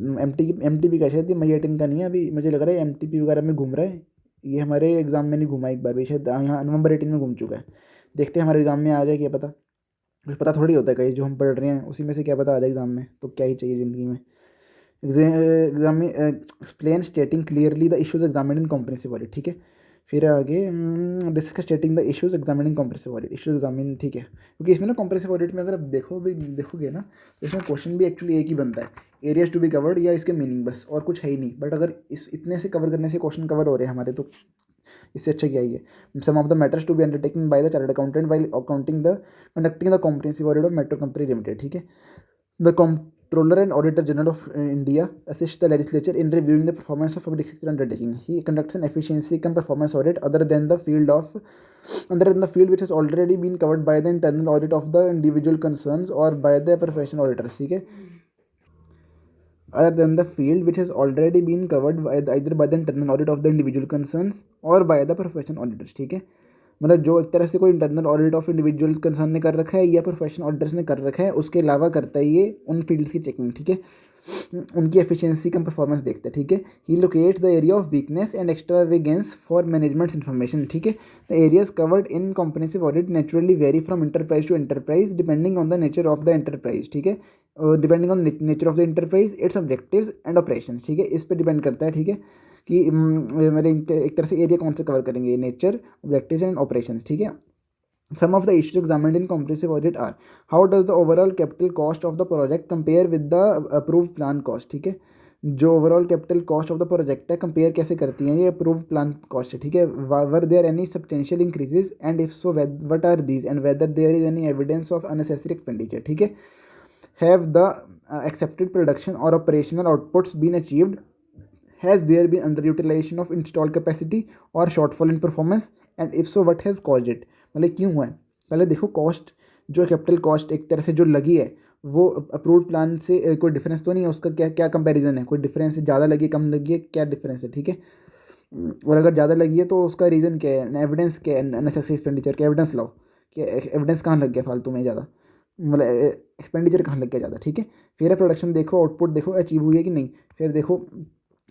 MTP का, शायद ये मई 18 का नहीं है, अभी मुझे लग रहा है MTP वगैरह में घूम रहा है, ये हमारे एग्जाम में नहीं घूमा एक बार भी, शायद यहाँ नवंबर 18 में घूम चुका है। देखते हैं हमारे एग्जाम में आ जाए, क्या पता, कुछ पता थोड़ी होता है, कहीं जो हम पढ़ रहे हैं उसी में से क्या पता आ जाए एग्जाम में, तो क्या ही चाहिए ज़िंदगी में। एग्जाम में explain स्टेटिंग clearly the issues examined in comprehensive audit, ठीक है। फिर आगे discuss stating the issues examined in comprehensive audit, issues examine, ठीक है, क्योंकि इसमें ना कॉम्प्रिहेंसिव ऑडिट में अगर आप देखोगे ना तो इसमें क्वेश्चन भी एक्चुअली एक ही बनता है, एरियाज टू बी कवर्ड या इसके मीनिंग, बस और कुछ है ही नहीं। बट अगर इस इतने से कवर करने से क्वेश्चन कवर हो रहे हैं हमारे, तो इससे अच्छा क्या ही है। Some of the matters to be undertaking by the chartered accountant while conducting the comprehensive audit of metro company limited, ठीक है। The Comptroller and Auditor General of India assist the legislature in reviewing the performance of public sector undertaking. He conducts an efficiency and performance audit other than the field which has already been covered by the internal audit of the individual concerns or by the professional auditors, ठीक है। Other than the field which has already been covered by either by the internal audit of the individual concerns or by the professional auditors, ठीक है। मतलब जो एक तरह से कोई internal audit of individual concern ने कर रखा है या प्रोफेशनल ऑडिटर्स ने कर रखा है, उसके अलावा करता है ये उन फील्ड की चेकिंग, ठीक है, उनकी एफिशिएंसी का परफॉर्मेंस देखता है, ठीक है। He locates the area of weakness and extravagance for managements information, ठीक है। The areas covered in comprehensive audit naturally vary from enterprise to enterprise depending on the nature of the enterprise, ठीक है, depending on nature of the enterprise, its objectives and operation, ठीक है, इस पर depend करता है, ठीक है, कि मेरे एक तरह से एरिया कौन से कवर करेंगे, नेचर, ऑब्जेक्टिव्स एंड ऑपरेशंस, ठीक है। Some of the issues examined in comprehensive audit are: how does the overall capital cost of the project compare with the approved plan cost, ठीक है, जो overall capital cost of the project है compare कैसे करती हैं ये approved plan cost है, ठीक है। Were there any substantial increases and if so what are these and whether there is any evidence of unnecessary expenditure, ठीक है। हैव द एक्सेप्टेड प्रोडक्शन और operational outputs been achieved, has there been underutilization of installed capacity or shortfall in performance and if so what has caused it, मतलब क्यों हुआ है। पहले देखो cost, जो कैपिटल कॉस्ट एक तरह से जो लगी है वो अप्रूव्ड प्लान से कोई डिफरेंस तो नहीं है, उसका क्या क्या कंपैरिजन है, कोई डिफरेंस है, ज़्यादा लगी कम लगी है, क्या डिफरेंस है, ठीक है। और अगर ज़्यादा लगी है तो उसका रीज़न क्या है, एविडेंस क्या है, अननेसेसरी एक्सपेंडिचर का एविडेंस लाओ कि एविडेंस कहाँ लग गया फालतू में ज़्यादा, मतलब एक्सपेंडिचर कहाँ लग गया ज़्यादा, ठीक है। फिर प्रोडक्शन देखो, आउटपुट देखो अचीव हुई है कि नहीं, फिर देखो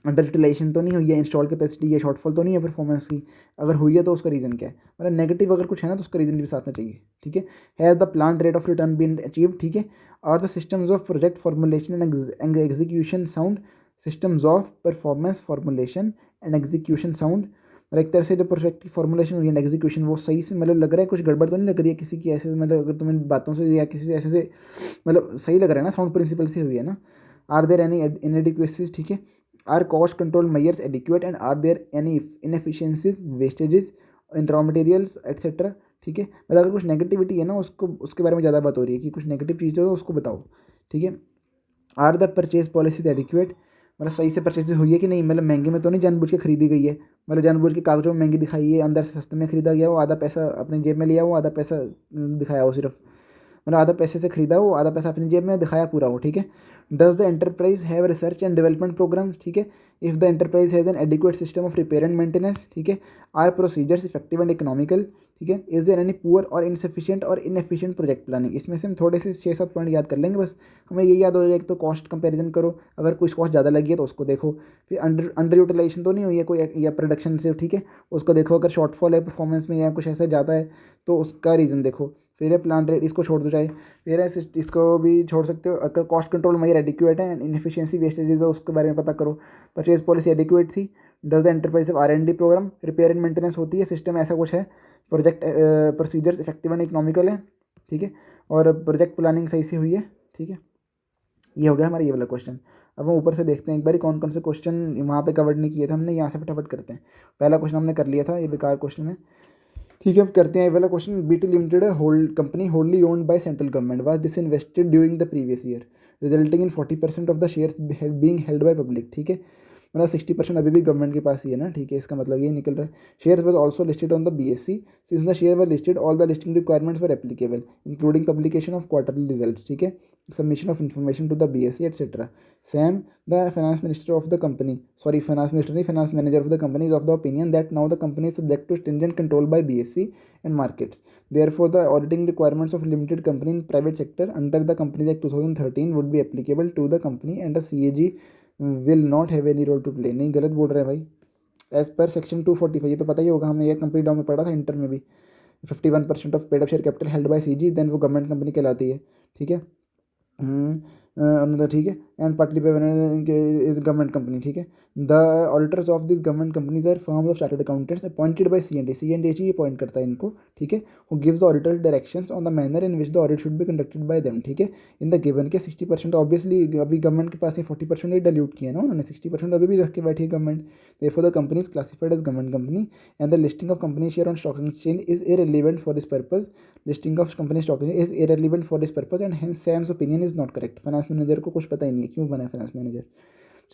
अंडर यूटिलाइजेशन तो नहीं हुई है, इंस्टॉल कैपेसिटी या शॉर्टफॉल तो नहीं है परफॉर्मेंस की, अगर हुई है तो उसका रीज़न क्या है, मतलब नेगेटिव अगर कुछ है ना तो उसका रीज़न भी साथ में चाहिए, ठीक है। Has the plan rate of return been achieve, ठीक है। और the systems of project formulation and execution sound, systems of performance formulation and execution sound, मतलब एक तरह से जो प्रोजेक्ट की फॉर्मुलेशन हुई है एग्जीक्यूशन वो सही से, मतलब लग रहा है कुछ गड़बड़ तो नहीं लग रही है किसी की, ऐसे मतलब अगर तुम्हें बातों से या किसी से ऐसे से मतलब सही लग रहा है ना, साउंड प्रिंसिपल से हुई है ना। आर देयर एनी इनएडिक्वेसीज, ठीक है। Are cost control measures adequate and are there any inefficiencies, wastages in raw materials etc, ठीक है। मतलब अगर कुछ नेगेटिविटी है ना उसको, उसके बारे में ज़्यादा बात हो रही है कि कुछ नेगेटिव चीज़ हो उसको बताओ, ठीक है। Are the purchase policies adequate, मतलब सही से परचेज हुई है कि नहीं, मतलब महंगे में तो नहीं जानबूझ के खरीदी गई है, मतलब जानबूझ के कागजों में महंगी दिखाई है, अंदर से सस्ते में खरीदा गया हो, आधा पैसा अपने जेब में लिया हो, आधा पैसा दिखाया हो सिर्फ, मतलब आधा पैसे से खरीदा हो, आधा पैसा अपनी जेब में दिखाया पूरा हो, ठीक है। Does the enterprise have research and development programmes, ठीक है। If the enterprise has an adequate system of repair and maintenance, ठीक है। Are procedures effective and economical, ठीक है। इज देयर एनी पुअर और इनसफिशिएंट और इनएफिशिएंट प्रोजेक्ट प्लानिंग, इसमें से हम थोड़े से 6-7 पॉइंट याद कर लेंगे बस, हमें ये याद हो जाएगा। एक तो कॉस्ट कंपैरिजन करो, अगर कुछ कॉस्ट ज़्यादा लगी है तो उसको देखो, फिर अंडर यूटिलाइजेशन तो नहीं हुई है कोई या प्रोडक्शन से, ठीक है, उसको देखो। अगर शॉर्टफॉल है परफॉर्मेंस में या कुछ ऐसा ज़्यादा है तो उसका रीज़न देखो। फिर है प्लान रेट, इसको छोड़ दो चाहे, फिर है इसको भी छोड़ सकते हो। अगर कॉस्ट कंट्रोल मेजर एडिक्वेट है एंड इनएफिशिएंसी वेस्टेजेस है उसके बारे में पता करो। परचेज पॉलिसी एडिक्वेट थी। Does the enterprise R&D programme, repair and maintenance होती है, सिस्टम ऐसा कुछ है। Project procedures effective and economical है, ठीक है। और प्रोजेक्ट प्लानिंग सही से हुई है, ठीक है। ये हो गया हमारा ये वाला क्वेश्चन। अब हम ऊपर से देखते हैं एक बार कौन कौन से क्वेश्चन वहाँ पे कवर नहीं किए थे हमने, यहाँ से फटाफट करते हैं। पहला क्वेश्चन हमने कर लिया था, ये बेकार क्वेश्चन है, ठीक है। अब करते हैं ये वाला question. BT limited hold company होल्डली owned by central government was disinvested during the previous year resulting in 40% of the shares being held by public, ठीक है। मतलब 60% अभी भी गवर्नमेंट के पास ही है ना, ठीक है। इसका मतलब ये निकल रहा है। Share was also listed on the BSE since the share were listed all the listing requirements were applicable including publication of quarterly results, ठीक है, submission of information to the BSE etcetera. Sam the finance minister of the company, sorry finance minister नहीं, finance manager of the company is of the opinion that now the company is subject to stringent control by BSE and markets. Therefore, the auditing requirements of limited company in private sector under the Companies Act 2013 would be applicable to the company and the CAG will not have any role to play। नहीं, गलत बोल रहे हैं भाई। As per section 245, ये तो पता ही होगा, हमने ये कंपनी डॉ में पढ़ा था इंटर में भी। 51% of paid up share capital held by CG, then वो गवर्नमेंट कंपनी कहलाती है, ठीक है। ठीक है। And partly is government company, ठीक है। The auditors of this government companies are firms of chartered accountants appointed by C&A ही अपॉइंट करता है इनको, ठीक है। Who gives the auditor directions on the manner in which the audit should be conducted by them, ठीक है। इन the given के 60% obviously अभी गवर्नमेंट के पास ही 40% ही डाइल्यूट किया ना उन्होंने, 60% अभी भी रख के बैठी है government. Therefore the company is classified as government company and the listing of company share on stock exchange is irrelevant for this purpose. Listing of company stock is irrelevant for this purpose and hence Sam's opinion is not correct. Finance manager को कुछ पता ही नहीं है क्यों बना है finance manager.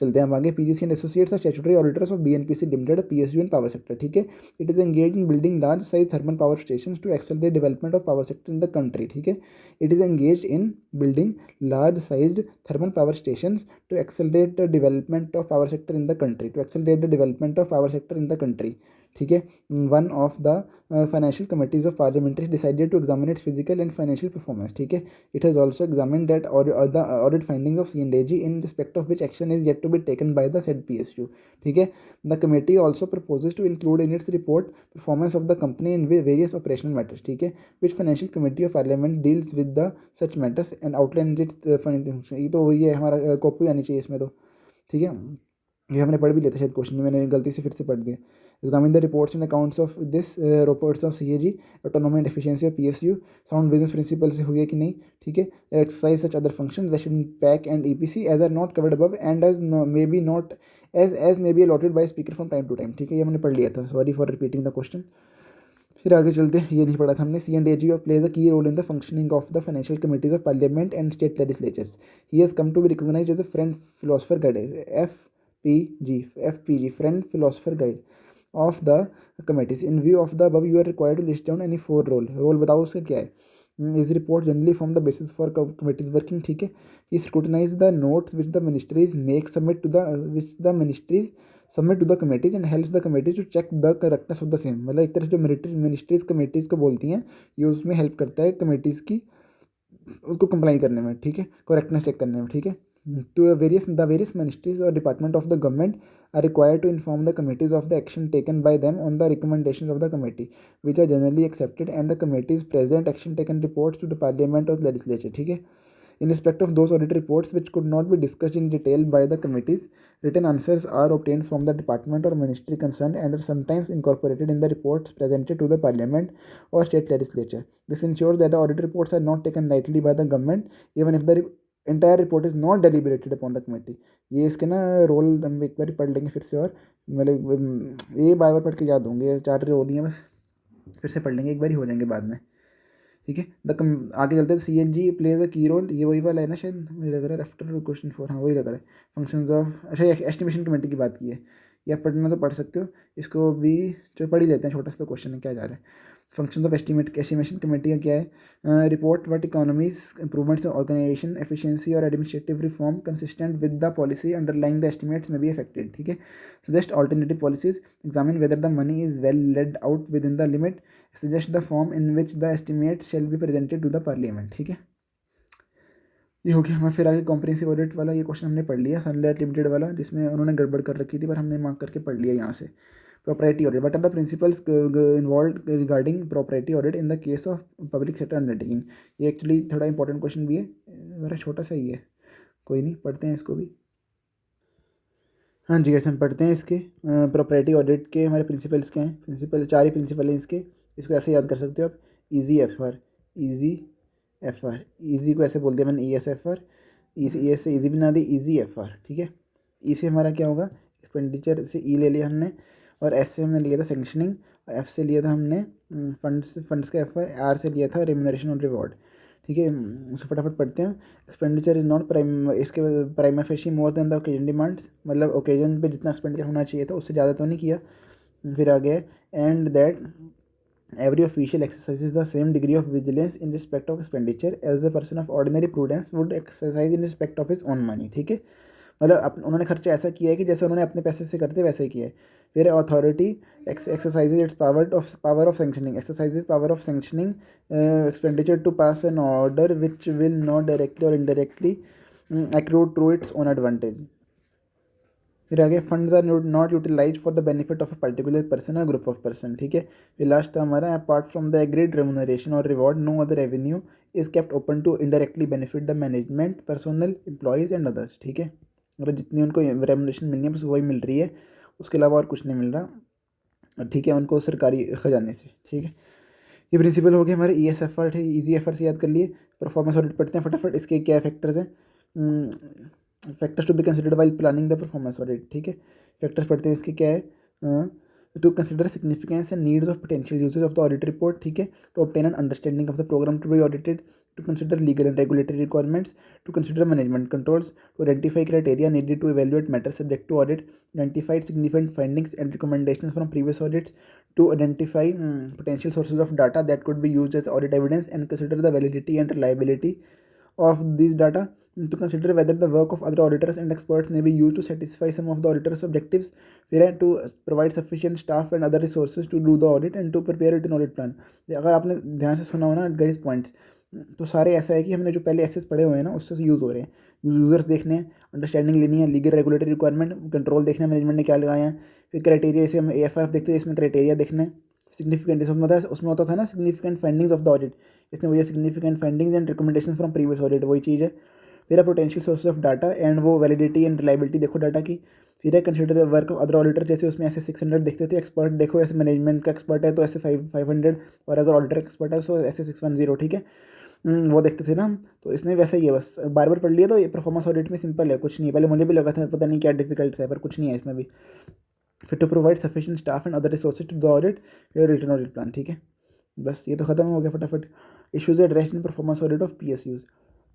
चलते हैं हम आगे। PGC and associates are statutory auditors of BNPC limited, PSU in power sector, ठीक है। It is engage in building large size thermal power station to accelerate development of power sector in the country, ठीक है। It is engage in building large size thermal power station to accelerate the development of power sector in the country, to accelerate the development of power sector in the country, ठीक है। One of the financial committees of parliament decided to examine its physical and financial performance, ठीक है। It has also examine that the audit findings of C&AG in respect of which action is yet to be taken by the said PSU, ठीक है। The committee also proposes to include in its report performance of the company in various operational matters, ठीक है, which financial committee of parliament deals with the such matters and outline it's. ये तो वही है हमारा copy आनी चाहिए इसमें तो, ठीक है। ये हमने पढ़ भी लिया था शायद क्वेश्चन में, मैंने गलती से फिर से पढ़ दिया। Examine the reports and accounts of this reports of CAG, autonomy and efficiency of PSU, sound business principle से हुई है कि नहीं, ठीक है। Exercise such other function vest in PAC and EPC as are not covered above and as may be not as may be allotted by speaker from time to time, ठीक है। ये हमने पढ़ लिया था, sorry for repeating the question. फिर आगे चलते हैं, ये नहीं पढ़ा था हमने। C&AG plays a key role in the functioning of the financial committees of parliament and state legislatures. He has come to be recognised as a friend philosopher guide, FPG, friend philosopher guide of the committees। In view of the above, you are required to list down any 4 role बताओ उसका क्या है। इस report generally form the basis for committees working, ठीक है। He scrutinise the notes which the ministries make submit to the committees and helps the committees to check the correctness of the same. मतलब एक तरह से जो ministries committees को बोलती हैं, ये उसमें हेल्प करता है कमिटीज़ की उसको कंप्लाई करने में, ठीक है, करेक्टनेस चेक करने में, ठीक है। To the various ministries or department of the government are required to inform the committees of the action taken by them on the recommendations of the committee, which are generally accepted, and the committees present action taken reports to the parliament or legislature, ठीक है। In respect of those audit reports which could not be discussed in detail by the committees, written answers are obtained from the department or ministry concerned and are sometimes incorporated in the reports presented to the parliament or state legislature. This ensures that the audit reports are not taken lightly by the government, even if the entire report is not deliberated upon the committee. ये इसके ना role हम एक बार पढ़ लेंगे फिर से, और मतलब ये बार बार पढ़ के याद होंगे, 4 रोल ही हैं बस, फिर से पढ़ लेंगे, एक बार ही हो जाएंगे बाद में, ठीक है। आगे चलते हैं। C&G pledge a key role, ये वही वाला है ना शायद, मुझे लग रहा है आफ्टर क्वेश्चन 4, हाँ वही लग रहा है। फंक्शंस ऑफ, अच्छा एस्टिमेशन कमेटी की बात की है, या पढ़ना तो पढ़ सकते हो, इसको भी चलो पढ़ ही लेते हैं, छोटा सा तो क्वेश्चन है, क्या जा रहा है। फंक्शन ऑफ एस्टिमेशन कमेटी का क्या है। Report what economies improvements organisation efficiency और administrative reform consistent with the policy underlying the estimates may be affected, ठीक है। Suggest alternative policies, examine whether the money is well laid out within the limit, suggest the form in which the estimates shall be presented to the parliament, ठीक है। ये हो गया। हमें फिर आगे कॉम्प्रिहेंसिव ऑडिट वाला ये क्वेश्चन हमने पढ़ लिया, सनलाइट लिमिटेड वाला, जिसमें उन्होंने गड़बड़ कर रखी थी पर हमने मार्क करके पढ़ लिया यहाँ से। propriety audit. What are the principles involved regarding propriety audit in the case of public sector undertaking? ये एक्चुअली थोड़ा इंपॉर्टेंट क्वेश्चन भी है, मेरा छोटा सा ही है, कोई नहीं, पढ़ते हैं इसको भी। हाँ जी कैसे हम पढ़ते हैं इसके प्रॉपर्टी ऑडिट के हमारे प्रिंसिपल्स क्या हैं। प्रिंसिपल 4 ही प्रिंसिपल हैं इसके, इसको ऐसे याद कर सकते हो आप। Easy F R, easy F R, easy को ऐसे बोलते हैं मैंने, E S F R, E S से ईजी बना दी, ईजी एफ आर, ठीक है। ई से हमारा क्या होगा, एक्सपेंडिचर से ई ले लिया हमने, और एस से हमने लिया था सेंक्शनिंग, एफ से लिया था हमने फंड्स का एफ आर से लिया था रेम्यूनरेशन और रिवॉर्ड, ठीक है। उसको फटाफट पढ़ते हैं। एक्सपेंडिचर इज़ नॉट प्राइम, इसके prima facie more than the occasion demands, मतलब ओकेजन पे जितना एक्सपेंडिचर होना चाहिए था उससे ज़्यादा तो नहीं किया। फिर आ गया and that every official exercises the same degree of vigilance in respect of expenditure as a person of ordinary prudence would exercise in respect of his own money, ठीक है। मतलब उन्होंने खर्चा ऐसा किया है कि जैसे उन्होंने अपने पैसे से करते वैसे ही किया है। फिर authority exercises its power of sanctioning, exercises power of sanctioning expenditure to pass an order which will not directly और indirectly accrue to its own advantage। फिर आगे funds are not utilise for the benefit of a particular person और group of person, ठीक है। फिर last था हमारा apart from the agreed remuneration और reward no other revenue is kept open to indirectly benefit the management personal employees and others, ठीक है। मतलब जितनी उनको रेमुनरेशन मिलनी है बस वही मिल रही है, उसके अलावा और कुछ नहीं मिल रहा, ठीक है, उनको सरकारी खजाने से, ठीक है। ये प्रिंसिपल हो गए हमारे ई एस एफ आर, ठीक है, ईजी एफ आर से याद कर लिए। परफॉर्मेंस ऑडिट पढ़ते हैं फटाफट, इसके क्या फैक्टर्स हैं, factors to be considered while planning the performance audit, ठीक है। फैक्टर्स पढ़ते हैं इसके क्या है, to consider significance and needs of potential यूजेज ऑफ द ऑडिट रिपोर्ट, ठीक है। To obtain an understanding of the programme to be audited, to consider legal and regulatory requirements, to consider management controls, to identify criteria needed to evaluate matters subject to audit, identify significant findings and recommendations from previous audits, to identify potential sources of data that could be used as audit evidence and consider the validity and reliability of these data, to consider whether the work of other auditors and experts may be used to satisfy some of the auditor's objectives, to provide sufficient staff and other resources to do the audit, and to prepare written audit plan। अगर आपने ध्यान से सुना हो ना guys points, तो सारे ऐसा है कि हमने जो पहले एसेस पढ़े हुए हैं ना उससे यूज़ हो रहे हैं। यूज़र्स देखने हैं, अंडरस्टैंडिंग लेनी है, लीगल रेगुलेटरी रिक्वायरमेंट कंट्रोल देखना है, मैनेजमेंट ने क्या लगाया है। फिर क्राइटेरिया, जैसे हम AFR देखते हैं, इसमें क्राइटेरिया देखना है। सिग्निफिकेंट, उसमें होता था ना significant findings of the audit, इसमें वही significant findings and recommendation from previous audit, वही चीज़ है। फिर potential sources of data and वो वैलिडिटी एंड रिलायबिलिटी देखो डाटा की। फिर है consider work of other auditor, जैसे उसमें ऐसे 600 देखते थे, एक्सपर्ट देखो ऐसे मैनेजमेंट का एक्सपर्ट है तो ऐसे 500, और अगर ऑडिटर एक्सपर्ट है तो ऐसे 610, ठीक है। वो देखते थे ना हम, तो इसमें वैसा ही है, बस बार बार पढ़ लिया तो ये परफॉर्मेंस ऑडिट में सिंपल है, कुछ नहीं है। पहले मुझे भी लगा था पता नहीं क्या डिफिकल्ट है, पर कुछ नहीं है इसमें भी। फिर to provide sufficient staff and other resources to the audit, written audit plan, ठीक है। बस ये तो खत्म हो गया फटाफट। Issues address in performance audit of PSUs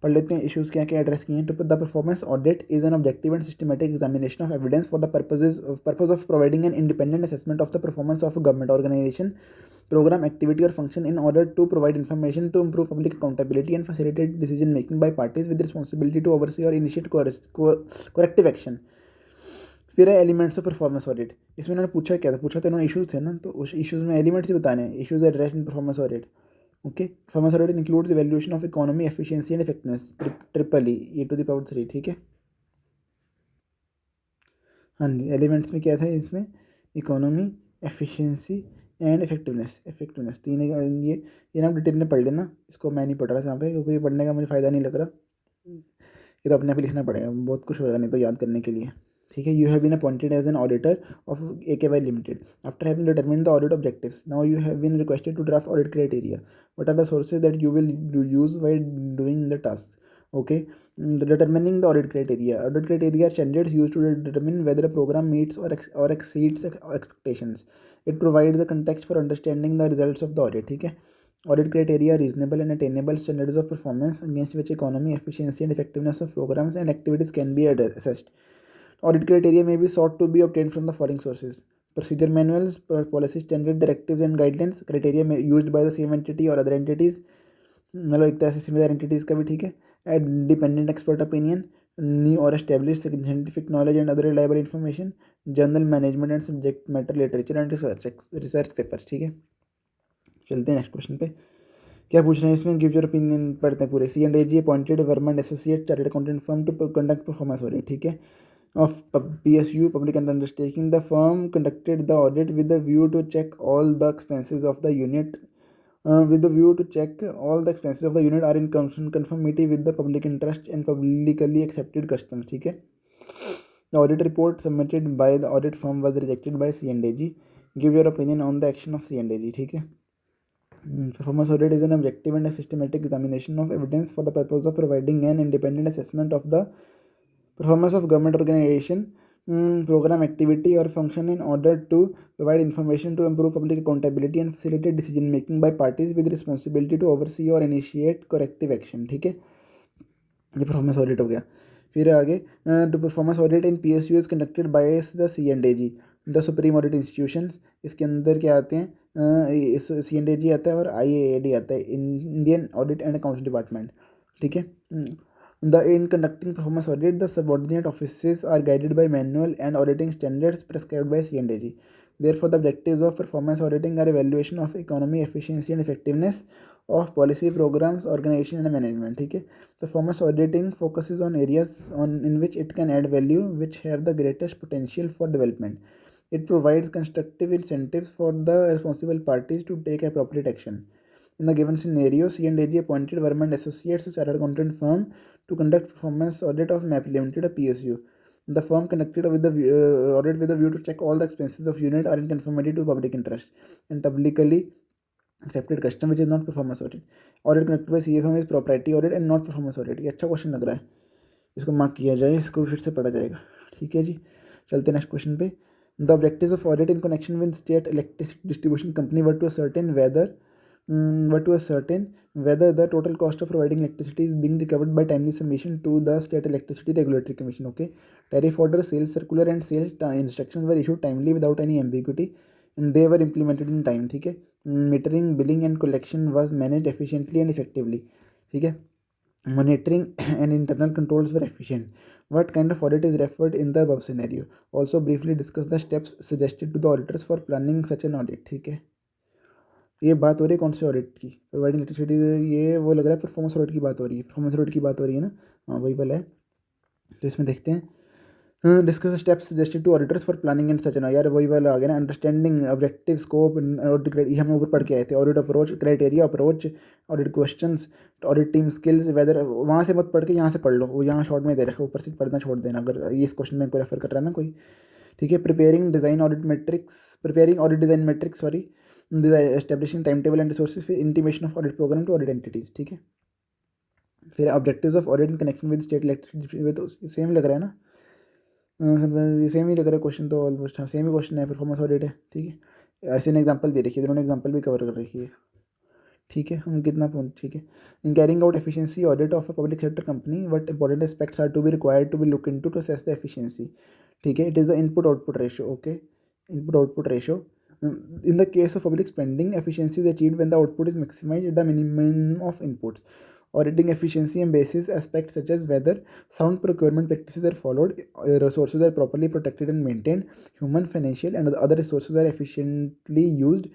पढ़ लेते हैं, इशूज़ क्या क्या एड्रेस किए हैं। To the performance audit is an objective and systematic examination of evidence for the purpose of providing an independent assessment of the performance of government organisation, program, activity or function in order to provide information to improve public accountability and facilitate decision making by parties with responsibility to oversee or initiate corrective action। फिर है elements of performance audit, इसमें उन्होंने पूछा क्या था, पूछा तो उन्होंने इशूज़ थे ना, तो उस इशूज़ में एलिमेंट्स ही बताने हैं। Issues address in performance audit, okay. Performance audit includes evaluation of economy, efficiency and effectiveness, EE/3, हाँ जी। एलिमेंट्स में क्या था इसमें, इकोनॉमी, एफिशिएंसी एंड इफेक्टिवनेस तीन। ये ना डिटेल में पढ़ लेना, इसको मैं नहीं पढ़ रहा यहाँ पे क्योंकि ये पढ़ने का मुझे फ़ायदा नहीं लग रहा, ये तो अपने आप ही लिखना पड़ेगा, बहुत कुछ होगा नहीं तो याद करने के लिए, ठीक है। You have been appointed as an auditor of AKY limited after having determined the audit objectives. Now you have been requested to draft audit criteria. What are the sources that you will use while doing the task, okay। Determining the audit criteria are standards used to determine whether a program meets or exceeds expectations. It provides a context for understanding the results of the audit, ठीक है। Audit criteria are reasonable and attainable standards of performance against which economy, efficiency and effectiveness of programs and activities can be assessed. Audit criteria may be sought to be obtained from the following sources: procedure manuals, policy standard, directives and guidelines, criteria used by the same entity or other entities, मतलब एक तरह से similar entities का भी, ठीक है। Independent expert opinion, new और establish scientific knowledge and other reliable information, journal management and subject matter literature and research papers, ठीक है। चलते हैं नेक्स्ट क्वेश्चन पे, क्या पूछ रहे हैं इसमें, गिव योर ओपिनियन पढ़ते हैं पूरे। C&AG appointed Verma and associate chartered accountant firm to conduct performance audit, ठीक है। of PSU, public undertaking. The firm conducted the audit with the view to check all the expenses of the unit are in conformity with the public interest and publicly accepted customs. ठीक है. The audit report submitted by the audit firm was rejected by C&AG. Give your opinion on the action of C&AG. ठीक है. Performance audit is an objective and a systematic examination of evidence for the purpose of providing an independent assessment of the performance of government organization, program, activity or function in order to provide information to improve public accountability and facilitate decision making by parties with responsibility to oversee or initiate corrective action. ठीक है. ये performance audit हो गया. फिर आगे the performance audit in PSU is conducted by the C&AG, the supreme audit institutions. इसके अंदर क्या आते हैं, C&AG आता है और IAAD आता है, Indian audit and accounts department. ठीक है. In conducting performance audit, the subordinate offices are guided by manual and auditing standards prescribed by C&AG. Therefore, the objectives of performance auditing are evaluation of economy, efficiency, and effectiveness of policy, programs, organization, and management. ठीक है. Performance auditing focuses on areas in which it can add value, which have the greatest potential for development. It provides constructive incentives for the responsible parties to take appropriate action. In the given scenario, C&AG appointed Verma & Associates, a chartered accountant firm, to conduct performance audit of MAP Limited, a PSU. The firm conducted audit with a view to check all the expenses of unit are in conformity to public interest and publicly accepted custom, which is not performance audit. Audit conducted by CFM is propriety audit and not performance audit. ये अच्छा question लग रहा है, इसको mark किया जाए, इसको फिर से पढ़ा जाएगा. ठीक है जी. चलते नेक्स्ट क्वेश्चन पे. The objectives of audit in connection with state electricity distribution company were to ascertain whether the total cost of providing electricity is being recovered by timely submission to the State Electricity Regulatory Commission. Okay. Tariff order, sales circular and sales instructions were issued timely without any ambiguity and they were implemented in time. ठीक है. Metering, billing and collection was managed efficiently and effectively. ठीक है. Monitoring and internal controls were efficient. What kind of audit is referred in the above scenario? Also briefly discuss the steps suggested to the auditors for planning such an audit. ठीक है. ये बात हो रही है कौन से ऑडिट की, प्रोवाइडिंग इलेक्ट्रिसिटी. ये वो लग रहा है परफॉर्मेंस ऑडिट की बात हो रही है, परफॉर्मेंस ऑडिट की बात हो रही है ना. हाँ वही वाला है. तो इसमें देखते हैं. Discuss steps suggested to auditors for planning and such. यार वही वाला आ गया ना, अंडरस्टैंडिंग ऑब्जेक्टिव स्कोप ऑडिट. ये हम ऊपर पढ़ के आए थे. Audit approach, criteria approach, audit questions, audit team skills. Whether वहाँ से मत पढ़ के यहाँ से पढ़ लो, वो यहाँ शॉर्ट में दे रखा है, ऊपर से पढ़ना छोड़ देना अगर ये इस क्वेश्चन में को रेफर कर रहा है ना कोई. ठीक है. Preparing audit design matrix sorry, establishing time table and resources, फिर intimation of audit programme to audit entities. ठीक है. फिर objectives of audit in connection with state electricity. तो सेम लग रहा है ना, सेम ही लग रहा है क्वेश्चन तो ऑलमोस्ट. हाँ सेम ही क्वेश्चन है, परफॉर्मेंस ऑडिट है. ठीक है. ऐसे एग्जाम्पल दे रखी है, दोनों एग्जाम्पल भी कवर कर रखी है. ठीक है. हम कितना पॉइंट. ठीक है. In carrying out efficiency audit of a public sector company what important aspects are to be required to be look into to assess the efficiency. ठीक है. It is the input output ratio. Okay. Input output ratio. In the case of public spending, efficiency is achieved when the output is maximized at the minimum of inputs. Auditing efficiency embraces aspects such as whether sound procurement practices are followed, resources are properly protected and maintained, human, financial, and other resources are efficiently used,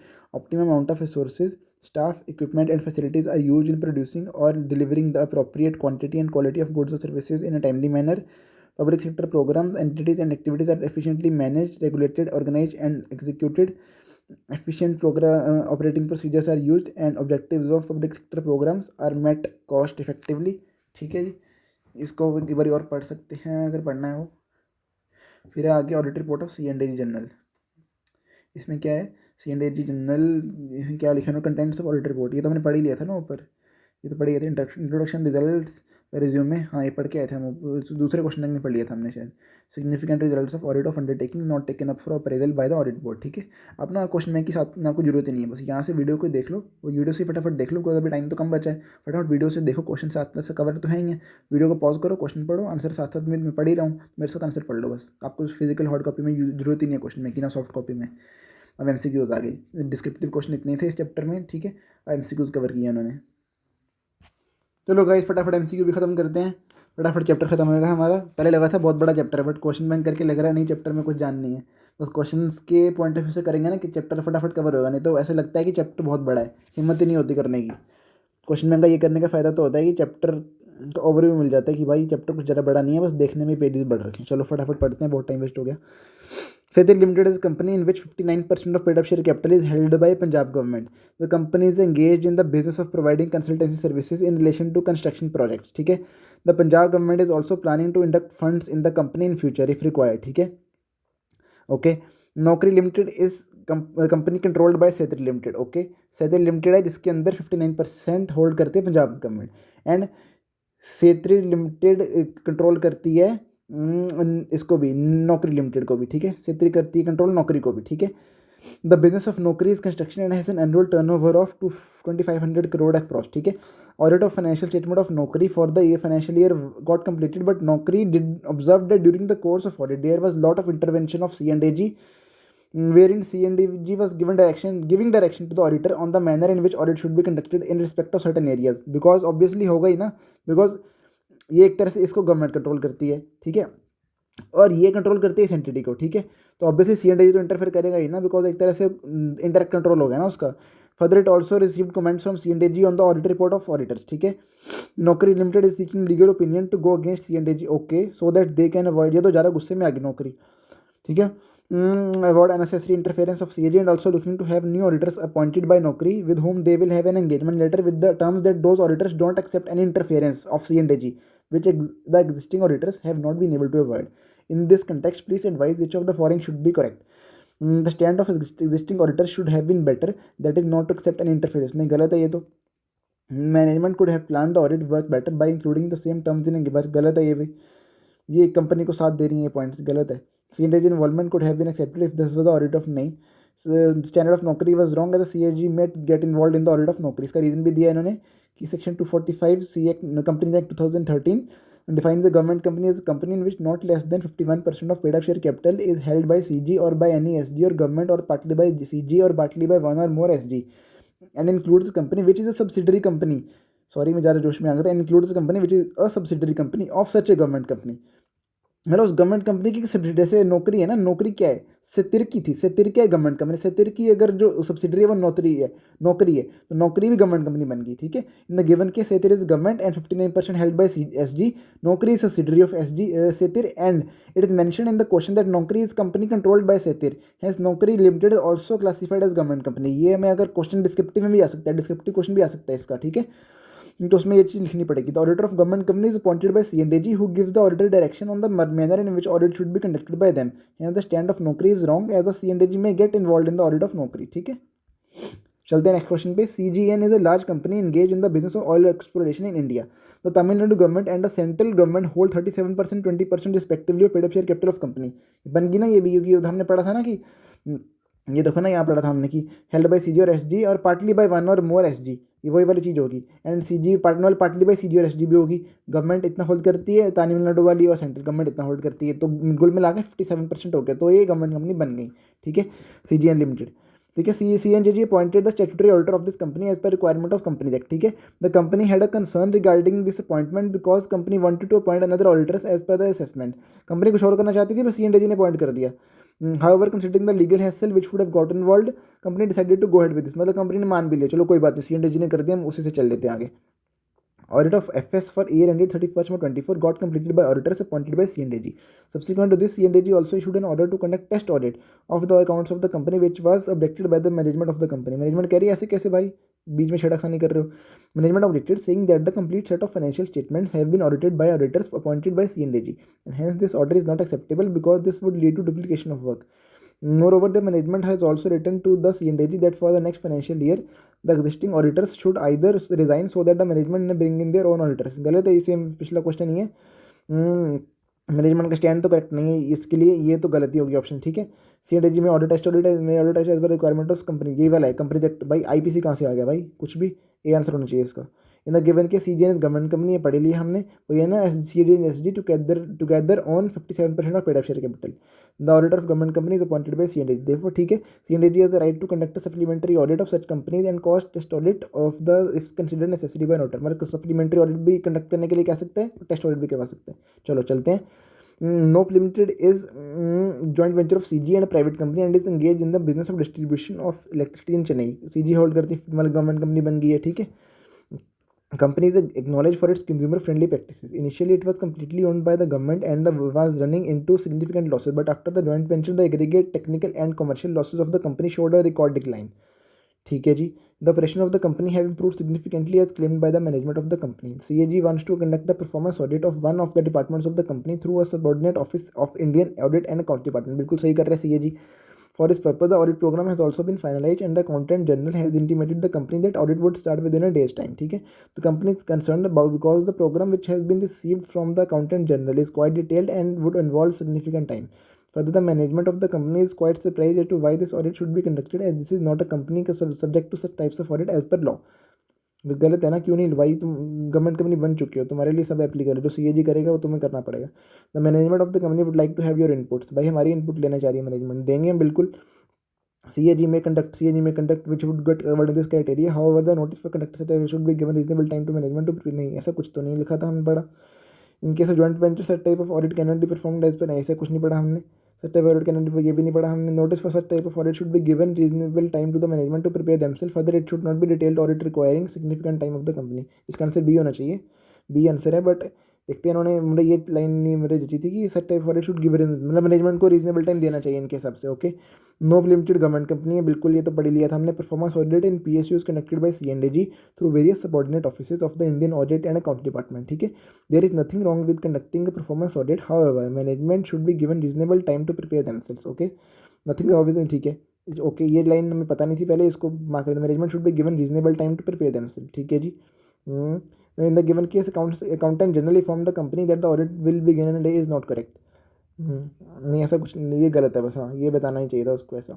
optimum amount of resources, staff, equipment, and facilities are used in producing or delivering the appropriate quantity and quality of goods or services in a timely manner. Public sector programs, entities, and activities are efficiently managed, regulated, organized, and executed. Efficient operating procedures are used and objectives of public sector programs are met cost effectively. ठीक है जी. इसको एक बार और पढ़ सकते हैं अगर पढ़ना है वो. फिर आगे audit report of C&AG general. इसमें क्या है, C&AG जनरल क्या लिखा है, कंटेंट्स ऑफ ऑडिट रिपोर्ट. ये तो हमने पढ़ ही लिया था ना ऊपर, ये तो पढ़ गया था. Introduction, results, resume. हाँ ये पढ़ के आए थे हम, दूसरे क्वेश्चन में पढ़ लिया था हमने शायद. Significant results of audit of undertaking not taken up for appraisal bye the audit board. ठीक है. अपना क्वेश्चन बैंक के साथ में आपको जरूरत ही नहीं है, बस यहाँ से वीडियो को देख लो, वो वीडियो से फटाफट देख लो, कोई अभी टाइम तो कम बचा है, फटाफट वीडियो से देखो, क्वेश्चन साथ से कवर तो है ही है. वीडियो को पॉज करो, क्वेश्चन पढ़ो, आंसर साथ साथ में मैं पढ़ ही रहा हूँ, मेरे साथ आंसर पढ़ लो बस. आपको फिजिकल हार्ड कॉपी में जरूरत ही नहीं है क्वेश्चन बैंक की, ना सॉफ्ट कॉपी में. अब MCQs आ गई. डिस्क्रिप्टिव क्वेश्चन इतने थे इस चैप्टर में. ठीक है. MCQs कवर किया उन्होंने. चलो गाइस फटाफट MCQ भी खत्म करते हैं, फटाफट चैप्टर खत्म होगा हमारा. पहले लगा था बहुत बड़ा चैप्टर है, बट क्वेश्चन बैंक करके लग रहा है नहीं चैप्टर में कुछ जान नहीं है. बस क्वेश्चन के पॉइंट ऑफ व्यू से करेंगे ना कि चैप्टर फटाफट कवर होगा, नहीं तो ऐसे लगता है कि चैप्टर बहुत बड़ा है, हिम्मत ही नहीं होती करने की. क्वेश्चन बैंक का ये करने का फ़ायदा तो होता है कि चैप्टर तो ओवरव्यू मिल जाता है कि भाई चैप्टर कुछ ज़्यादा बड़ा नहीं है, बस देखने में पेजेस बढ़ रखे हैं। चलो फटाफट पढ़ते हैं, बहुत टाइम वेस्ट हो गया। Sethi Limited is a company in which 59% of paid-up share capital is held by Punjab government. The company is engaged in the business of providing consultancy services in relation to construction projects. ठीक है। The Punjab government is also planning to induct funds in the company in future if required. ठीक है। Okay. Naukri limited is company controlled by सेत्री limited. Okay. सेत्री limited है जिसके अंदर 59% hold करती है पंजाब गवर्नमेंट, एंड सेत्री लिमिटेड कंट्रोल करती है इसको भी, नौकरी लिमिटेड को भी। ठीक है। सेत्री करती है कंट्रोल नौकरी को भी। ठीक है। The business of Naukri is construction and has an annual turnover of 2500 crore across. ठीक है। Audit of financial statement of Naukri for the year financial year got completed, but Naukri did observe that during the course of audit there was lot of intervention of C&AG, wherein C&AG was giving direction to the auditor on the manner in which audit should be conducted in respect of certain areas, because obviously होगा ही ना, because ये एक तरह से इसको government control करती है। ठीक है। और ये कंट्रोल करती है इस एंटिटी को। ठीक है। तो ऑब्वियसली C&AG तो इंटरफेयर करेगा ही ना, बिकॉज एक तरह से इंटरक्ट कंट्रोल हो गया ना उसका। Further it also received comments from C&AG on the audit report of auditors. ठीक है। Naukri limited is seeking legal opinion to go against C&AG, okay, so that they can avoid, ये तो ज़्यादा गुस्से में आ गई नौकरी। ठीक है। avoid unnecessary interference of CAG, and also looking to have new auditors appointed by Naukri with whom they will have an engagement letter with the terms that those auditors don't accept any interference of C&AG, which the existing auditors have not been able to avoid. In this context, please advise which of the following should be correct. The stand of existing auditors should have been better, that is not to accept any interference. नहीं, गलत है ये तो। Management could have planned the audit work better by including the same terms in a, गलत है ये भी, ये कंपनी को साथ दे रही है, पॉइंट्स गलत है। C&AG involvement could have been accepted if this was the audit of नहीं, स्टैंडर्ड ऑफ नौकरी was wrong as the CAG may get involved in the audit of नौकरी। इसका रीजन भी दिया इन्होंने कि section 245 C act, companies act 2013 defines a government company as a company in which not less than 51% of paid up share capital is held by CG or by any SG or government, or partly by CG or partly by one or more SG, and includes a company which is a subsidiary company, sorry मैं ज़्यादा जोश में आ गया था, includes a company which is a subsidiary company of such a government company। मतलब उस government company की subsidiary, जैसे नौकरी है ना, नौकरी क्या है, सेतिर की थी, सेतिर क्या है, गवर्नमेंट कंपनी। सेतिर की अगर जो सब्सिडरी है वो नौकरी है, तो नौकरी भी गवर्नमेंट कंपनी बन गई। ठीक है। इन द गिवन के सेतिर is government and 59% held by SG, Naukri is subsidiary of SG सेतिर, and it is mention in the question that Naukri is company controlled by सेतिर, hence Naukri limited is also classified as government company. ये मैं अगर question descriptive में भी आ सकता है, descriptive question भी आ सकता है इसका। ठीक है। तो उसमें ये चीज़ लिखनी पड़ेगी। The auditor of government company is appointed by C&AG who gives the auditor direction on the manner in which audit should be conducted by them, and the stand of Naukri is wrong as the C&AG may get involve in the audit of Naukri. ठीक है। चलते हैं next question पे। CGN is a large company engage in the business of oil exploration in India. The Tamil Nadu government and the central government hold 37%, 20% respectively of paid up share capital of company. बन गई ना ये भी, क्योंकि हमने पढ़ा था ना कि ये देखो ना, यहाँ पढ़ा था हमने कि हेल्ड बाय CG और SG और पार्टली बाय वन और मोर SG, ये वही वाली चीज़ होगी। And CG partner partly bye CG और SG भी होगी। गवर्नमेंट इतना होल्ड करती है तमिलनाडु वाली, और सेंट्रल गवर्नमेंट इतना होल्ड करती है, तो कुल मिला के 57% हो गया, तो ये गवर्नमेंट कंपनी बन गई। ठीक है। CGN limited. ठीक है। C&AG appointed the statutory auditor of this company as per requirement of companies act. ठीक है। The company had a concern regarding this appointment because company wanted to appoint another auditors as per the assessment. Company कुछ और करना चाहती थी, बस C&AG ने appoint कर दिया। However, considering the legal hassle which would have got involved, company decided to go ahead with this। मतलब कंपनी ने मान भी लिया, चलो कोई बात नहीं, C&AG ने कर दिया, हम उसी से चल लेते हैं आगे। Audit of FS for year ended 31st March 24 got completed by auditors appointed by C&AG. Subsequent to this, C&AG also issued an order to conduct test audit of the accounts of the company, which was objected by the management of the company। Management कह रही है ऐसे कैसे भाई, बीच में छेड़खानी कर रहे हो। Management objected, saying that the complete set of financial statements have been audited by auditors appointed by C&AG, and hence this order is not acceptable because this would lead to duplication of work। Moreover, the management has also written to the C&AG that for the next financial year, the existing auditors should either resign so that the management may bring in their own auditors। गलत है, ये same पिछला question ही है। Management का stand तो correct नहीं है, इसके लिए ये तो गलती होगी ऑप्शन। ठीक है। C&AG में audit test as per requirement of company, ये वाला है कंपनी एक्ट। भाई IPC कहाँ से आ गया भाई, कुछ भी, ये आंसर होना चाहिए इसका। इन द गिवन के CGN गवर्नमेंट कंपनी, ये पढ़ी ली हमने, वो ये ना CGN and SG together on 57% of paid up share capital. The auditor of government company is appointed by C&AG। देखो ठीक है। C&AG has the right to conduct supplementary audit of such companies and cost test audit of the if considered necessary by auditor. मतलब supplementary audit भी conduct करने के लिए कह सकते हैं, टेस्ट ऑडिट भी करवा सकते हैं। चलो चलते हैं। NOP Limited is joint venture of CG and a private company and is engaged in the business of distribution of electricity in Chennai। CG hold करती है, मतलब गवर्नमेंट कंपनी बन गई है। ठीक है। company is acknowledged for its consumer friendly practices. Initially it was completely owned by the government and was running into significant losses, but after the joint venture the aggregate technical and commercial losses of the company showed a record decline. ठीक है जी. The operation of the company have improved significantly as claimed by the management of the company. CAG wants to conduct a performance audit of one of the departments of the company through a subordinate office of Indian Audit and Accounts Department. बिल्कुल सही कर रहे हैं CAG. For this purpose, the audit program has also been finalized and the accountant general has intimated the company that audit would start within a day's time. ठीक है. The company is concerned about because the program which has been received from the accountant general is quite detailed and would involve significant time. Further, the management of the company is quite surprised as to why this audit should be conducted, as this is not a company subject to such types of audit as per law. गलत है ना, क्यों नहीं भाई, तुम government company बन चुके हो, तुम्हारे लिए सब एप्लीकेबल, जो CAG करेगा वो तुम्हें करना पड़ेगा. The management of the company would like to have your inputs. भाई हमारी इनपुट लेना चाह रही है मैनेजमेंट, देंगे हम बिल्कुल. CAG may conduct which would get covered in this criteria. However, the notice for conduct should be given reasonable time to management to नहीं, ऐसा कुछ तो नहीं लिखा था हमने पढ़ा. In case of joint venture, such type of audit cannot be performed as per, ऐसा कुछ नहीं पढ़ा हमने. Such type of audit cannot be, ये भी नहीं पढ़ा हमने. Notice for such type of audit should be given reasonable time to the management to prepare themselves. Further, it should not be detailed audit requiring significant time of the company. इसका answer B होना चाहिए. B answer है, but देखते हैं इन्होंने, मुझे ये line नहीं मेरे जची थी कि such type of should give, मतलब मैनेजमेंट को रीजनेबल टाइम देना चाहिए इनके हिसाब से. Okay. No limited government company है, बिल्कुल ये तो पढ़ लिया था हमने. Performance audit in PSUs conducted by C&AG through various subordinate offices of the Indian audit and account department. ठीक है. There is nothing wrong with conducting a performance audit, however management should be given reasonable time to prepare themselves. Okay. Nothing wrong with, ठीक है. Okay, ये line हमें पता नहीं थी पहले, इसको मार्क कर दो. Management should be given reasonable time to prepare themselves. ठीक है जी. In the given case, accountant generally informed the company that the audit will begin in a day is not correct. नहीं, ऐसा कुछ नहीं, ये गलत है बस. हाँ, ये बताना ही चाहिए था उसको. ऐसा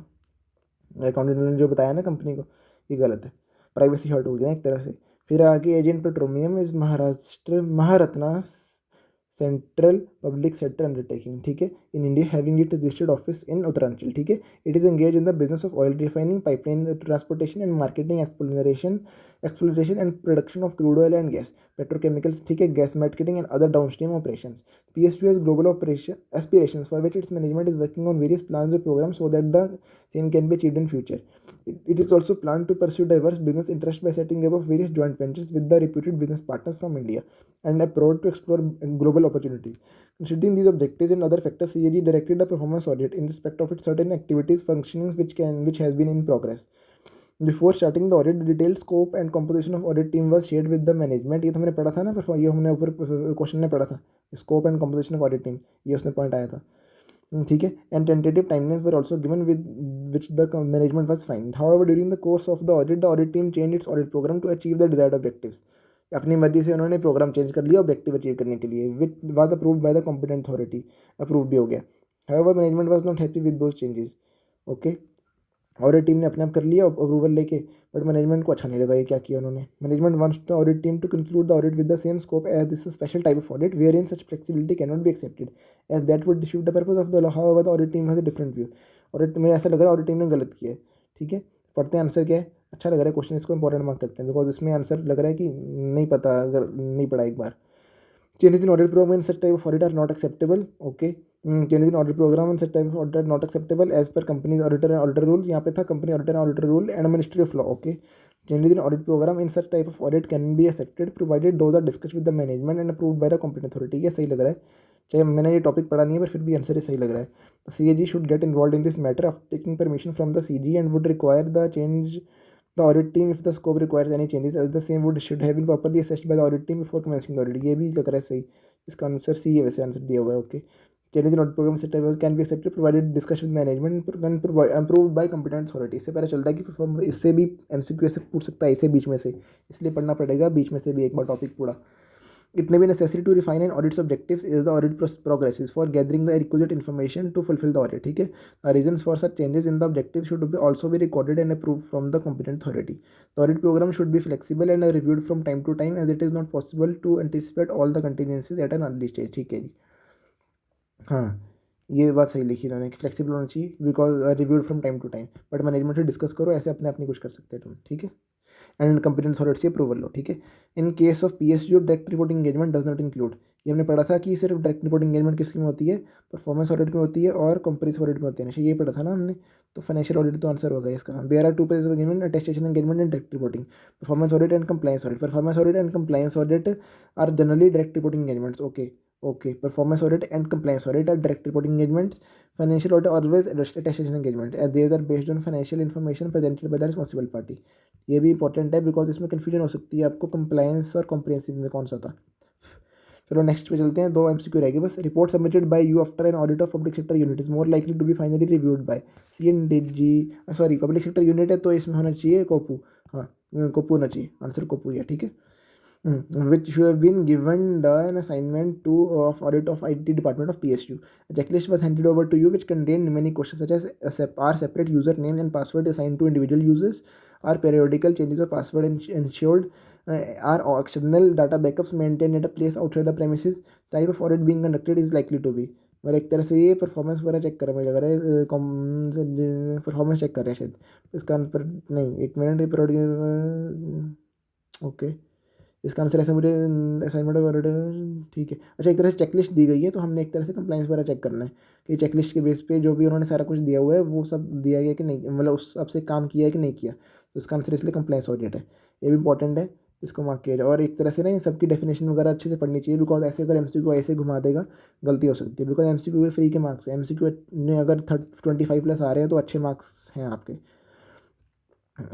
अकाउंटेंट ने जो बताया ना कंपनी को, ये गलत है. प्राइवेसी हर्ट हो गया एक तरह से. फिर आगे, agent petroleum is Maharatna central public sector undertaking. ठीक है. In India having it registered office in Uttaranchal. ठीक है. It is engage in the business of oil refining, pipeline transportation and marketing, exploration and production of crude oil and gas, petrochemicals, ठीक है, gas marketing and other downstream operations. PSU has global aspirations for which its management is working on various plans or programs so that the same can be achieved in future. It is also planned to pursue diverse business interests by setting up of various joint ventures with the reputed business partners from India and abroad to explore global opportunities. Considering these objectives and other factors, CAG directed a performance audit in respect of its certain activities functioning which has been in progress. Before starting the audit, the detailed scope and composition of audit team was shared with the management. ये तो हमने पढ़ा था ना, ये हमने ऊपर question में पढ़ा था. Scope and composition of audit team, ये उसमें पॉइंट आया था. ठीक है. And tentative timelines were also given with which the management was fine. However during the course of the audit team change its audit programme to achieve the desired objectives. अपनी मर्जी से उन्होंने प्रोग्राम चेंज कर लिया objective achieve करने के लिए, which was approved by the competent authority. Approve भी हो गया. However management was not happy with those changes. Okay. Audit team ने अपने आप कर लिया अप्रूवल लेके, बट मैनेजमेंट को अच्छा नहीं लगा ये क्या किया उन्होंने. Management wants the audit team to conclude the audit with the same scope as this special type of audit wherein such flexibility can not be accepted as that would defeat the purpose of the law. However the audit team has a different view. Audit में ऐसा लग रहा है audit team ने गलत किया है. ठीक है. पढ़ते हैं आंसर क्या है. अच्छा लग रहा है क्वेश्चन, इसको इंपॉर्टेंट मार्क करते हैं बिकॉज इसमें आंसर लग रहा है कि नहीं पता, अगर नहीं पढ़ा एक बार. Changes in audit program in such type of audit are not acceptable. Okay. Changes in audit program in such type of audit are not acceptable as per company's auditor and auditor rules. यहाँ पे था company auditor and auditor rule and ministry of law. Okay. Changes in audit program in such type of audit can be accepted provided those are discussed with the management and approved by the competent authority. ये सही लग रहा है, चाहे मैंने ये topic पढ़ा नहीं है पर फिर भी आंसर ये सही लग रहा है. CAG should get involved in this matter after taking permission from the CG and would require the change the audit team if the scope requires any changes as the same would should have been properly assessed by the audit team before commencing the audit. ये भी लग रहा है सही. इसका answer C है, वैसे answer दिया हुआ है. Okay. Changes in audit program setup can be accepted provided discussion with management and approved by competent authority. इससे पता चलता है कि परफॉर्म, इससे भी MCQ से पूछ सकता है, इसे बीच में से, इसलिए पढ़ना पड़ेगा बीच में से भी एक बार टॉपिक पूरा. It may be necessary to refine an audit's objectives as the audit progresses for gathering the requisite information to fulfill the audit. ठीक है. The reasons for such changes in the objectives should also be recorded and approved from the competent authority. The audit program should be flexible and reviewed from time to time as it is not possible to anticipate all the contingencies at an early stage. ठीक है जी. हाँ, ये बात सही लिखी इन्होंने कि flexible होना चाहिए because reviewed from time to time, but management से डिस्कस करो, ऐसे अपने आप नहीं कुछ कर सकते तुम. ठीक है. एंड कंपिटेंट अथॉरिटी से अप्रूवल लो, ठीक है। In case of PSU direct reporting engagement does not include, ये हमने पढ़ा था कि सिर्फ डायरेक्ट रिपोर्टिंग एंगेजमेंट किसकी में होती है, परफॉर्मेंस ऑडिट में होती है और कंपरेटिव ऑडिट में होती है, ये पढ़ा था ना हमने। तो फाइनेंशियल ऑडिट तो आंसर होगा इसका। There are two pages of engagement, attestation engagement and direct reporting, performance audit and compliance audit. Performance audit and compliance audit are generally direct reporting engagements, okay. Performance audit and compliance audit are direct reporting engagements. Financial audit always attestation engagement, there are based on financial information presented by the responsible party. ये भी important है because इसमें confusion हो सकती है आपको compliance और comprehensive में कौन सा था। चलो नेक्स्ट पे चलते हैं, 2 MCQ रहेगी बस। Report submitted by you after an audit of public sector unit is more likely to be finally reviewed by CNDG, sorry public sector unit है तो इसमें होना चाहिए कोपू, हाँ कोपू होना चाहिए, आंसर कोपू है, ठीक है। Which you have been given an assignment to of audit of IT department of PSU. A checklist was handed over to you which contained many questions such as are separate username and password assigned to individual users, are periodical changes of password ensured, are external data backups maintained at a place outside the premises, type of audit being conducted is likely to be। मतलब एक तरह से ये performance वगैरह check कर रहा है, मुझे लग रहा है परफॉर्मेंस चेक कर रहे हैं शायद इसका आंसर। नहीं, एक मिनट, ओके इसका आंसर ऐसा मुझे असाइनमेंट वगैरह, ठीक है। अच्छा, एक तरह से चेकलिस्ट दी गई है तो हमने एक तरह से कंप्लाइंस वगैरह चेक करना है कि चेकलिस्ट के बेस पे जो भी उन्होंने सारा कुछ दिया हुआ है वो सब दिया गया कि नहीं, मतलब उस हिसाब से काम किया है कि नहीं किया, तो इसका आंसर इसलिए कंप्लाइंस ऑडिट है। ये भी इंपॉर्टेंट है, इसको मार्क किया जाए। और एक तरह से ना इन सबकी डेफिनेशन वगैरह अच्छे से पढ़नी चाहिए बिकॉज ऐसे अगर MCQ ऐसे घुमा देगा गलती हो सकती है, बिकॉज MCQ फ्री के मार्क्स है। MCQ में अगर 25+ आ रहे हैं तो अच्छे मार्क्स हैं आपके।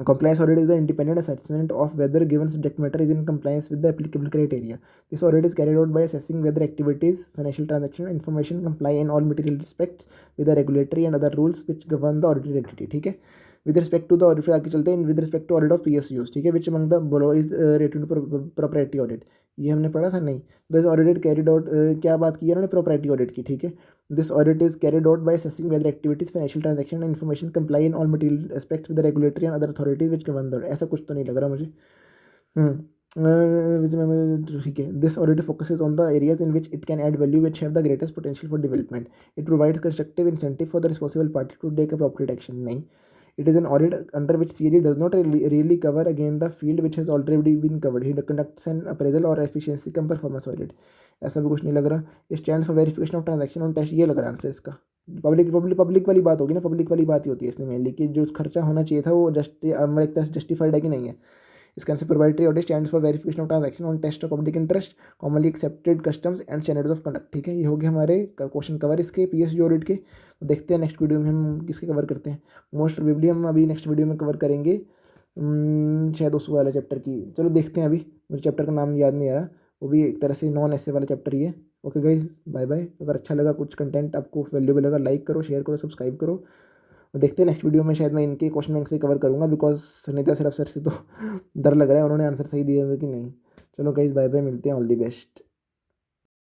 Compliance audit is an independent assessment of whether given subject matter is in compliance with the applicable criteria. This audit is carried out by assessing whether activities, financial transaction, information comply in all material respects with the regulatory and other rules which govern the audited entity, ठीक है। With respect to the audit, फिर आगे चलते हैं, with respect to audit of PSUs, ठीक है, which among the below is related to propriety audit, ये हमने पढ़ा था नहीं। दिस ऑडिट कैरिड आउट, क्या बात की है उन्होंने, प्रॉपर्टी ऑडिट की, ठीक है। This audit is carried out by assessing whether activities, financial transaction and information comply in all material aspects with the regulatory and other authorities which govern the, ऐसा कुछ तो नहीं लग रहा मुझे। ठीक है। This audit focuses on the areas in which it can add value which have the greatest potential for development. It provides constructive incentive for the responsible party to take appropriate action, नहीं। It is an audit under which CAG does not really cover again the field which has already been covered. He conducts an appraisal or efficiency cum performance audit, ऐसा भी कुछ नहीं लग रहा। It stands for verification of transaction on test, ये लग रहा है आंसर इसका। पब्लिक वाली बात होगी ना, पब्लिक वाली बात ही होती है इसमें मेनली कि जो खर्चा होना चाहिए था वो एक तरह से जस्टिफाइड है कि नहीं है। इसका answer proprietary audit stands for verification of transaction on test of public interest, commonly accepted customs and standards of conduct, ठीक है। ये हो गए हमारे क्वेश्चन कवर इसके PSU ऑडिट के। तो देखते हैं नेक्स्ट वीडियो में हम किसके कवर करते हैं। मोस्ट प्रोबेबली हम अभी नेक्स्ट वीडियो में कवर करेंगे शायद उस वाला चैप्टर की, चलो देखते हैं। अभी मुझे चैप्टर का नाम याद नहीं आ रहा, वो भी एक तरह से नॉन ऐसे वाला चैप्टर ही है। Okay guys, bye bye. अगर अच्छा लगा, कुछ कंटेंट आपको वैल्यूबल लगा, लाइक करो, शेयर करो, सब्सक्राइब करो। देखते हैं नेक्स्ट वीडियो में शायद मैं इनके क्वेश्चन बैंक से कवर करूँगा बिकॉज सुनीता सर से तो डर लग रहा है उन्होंने आंसर सही दिए हुए कि नहीं। चलो गाइस, बाय बाय, मिलते हैं, ऑल दी बेस्ट।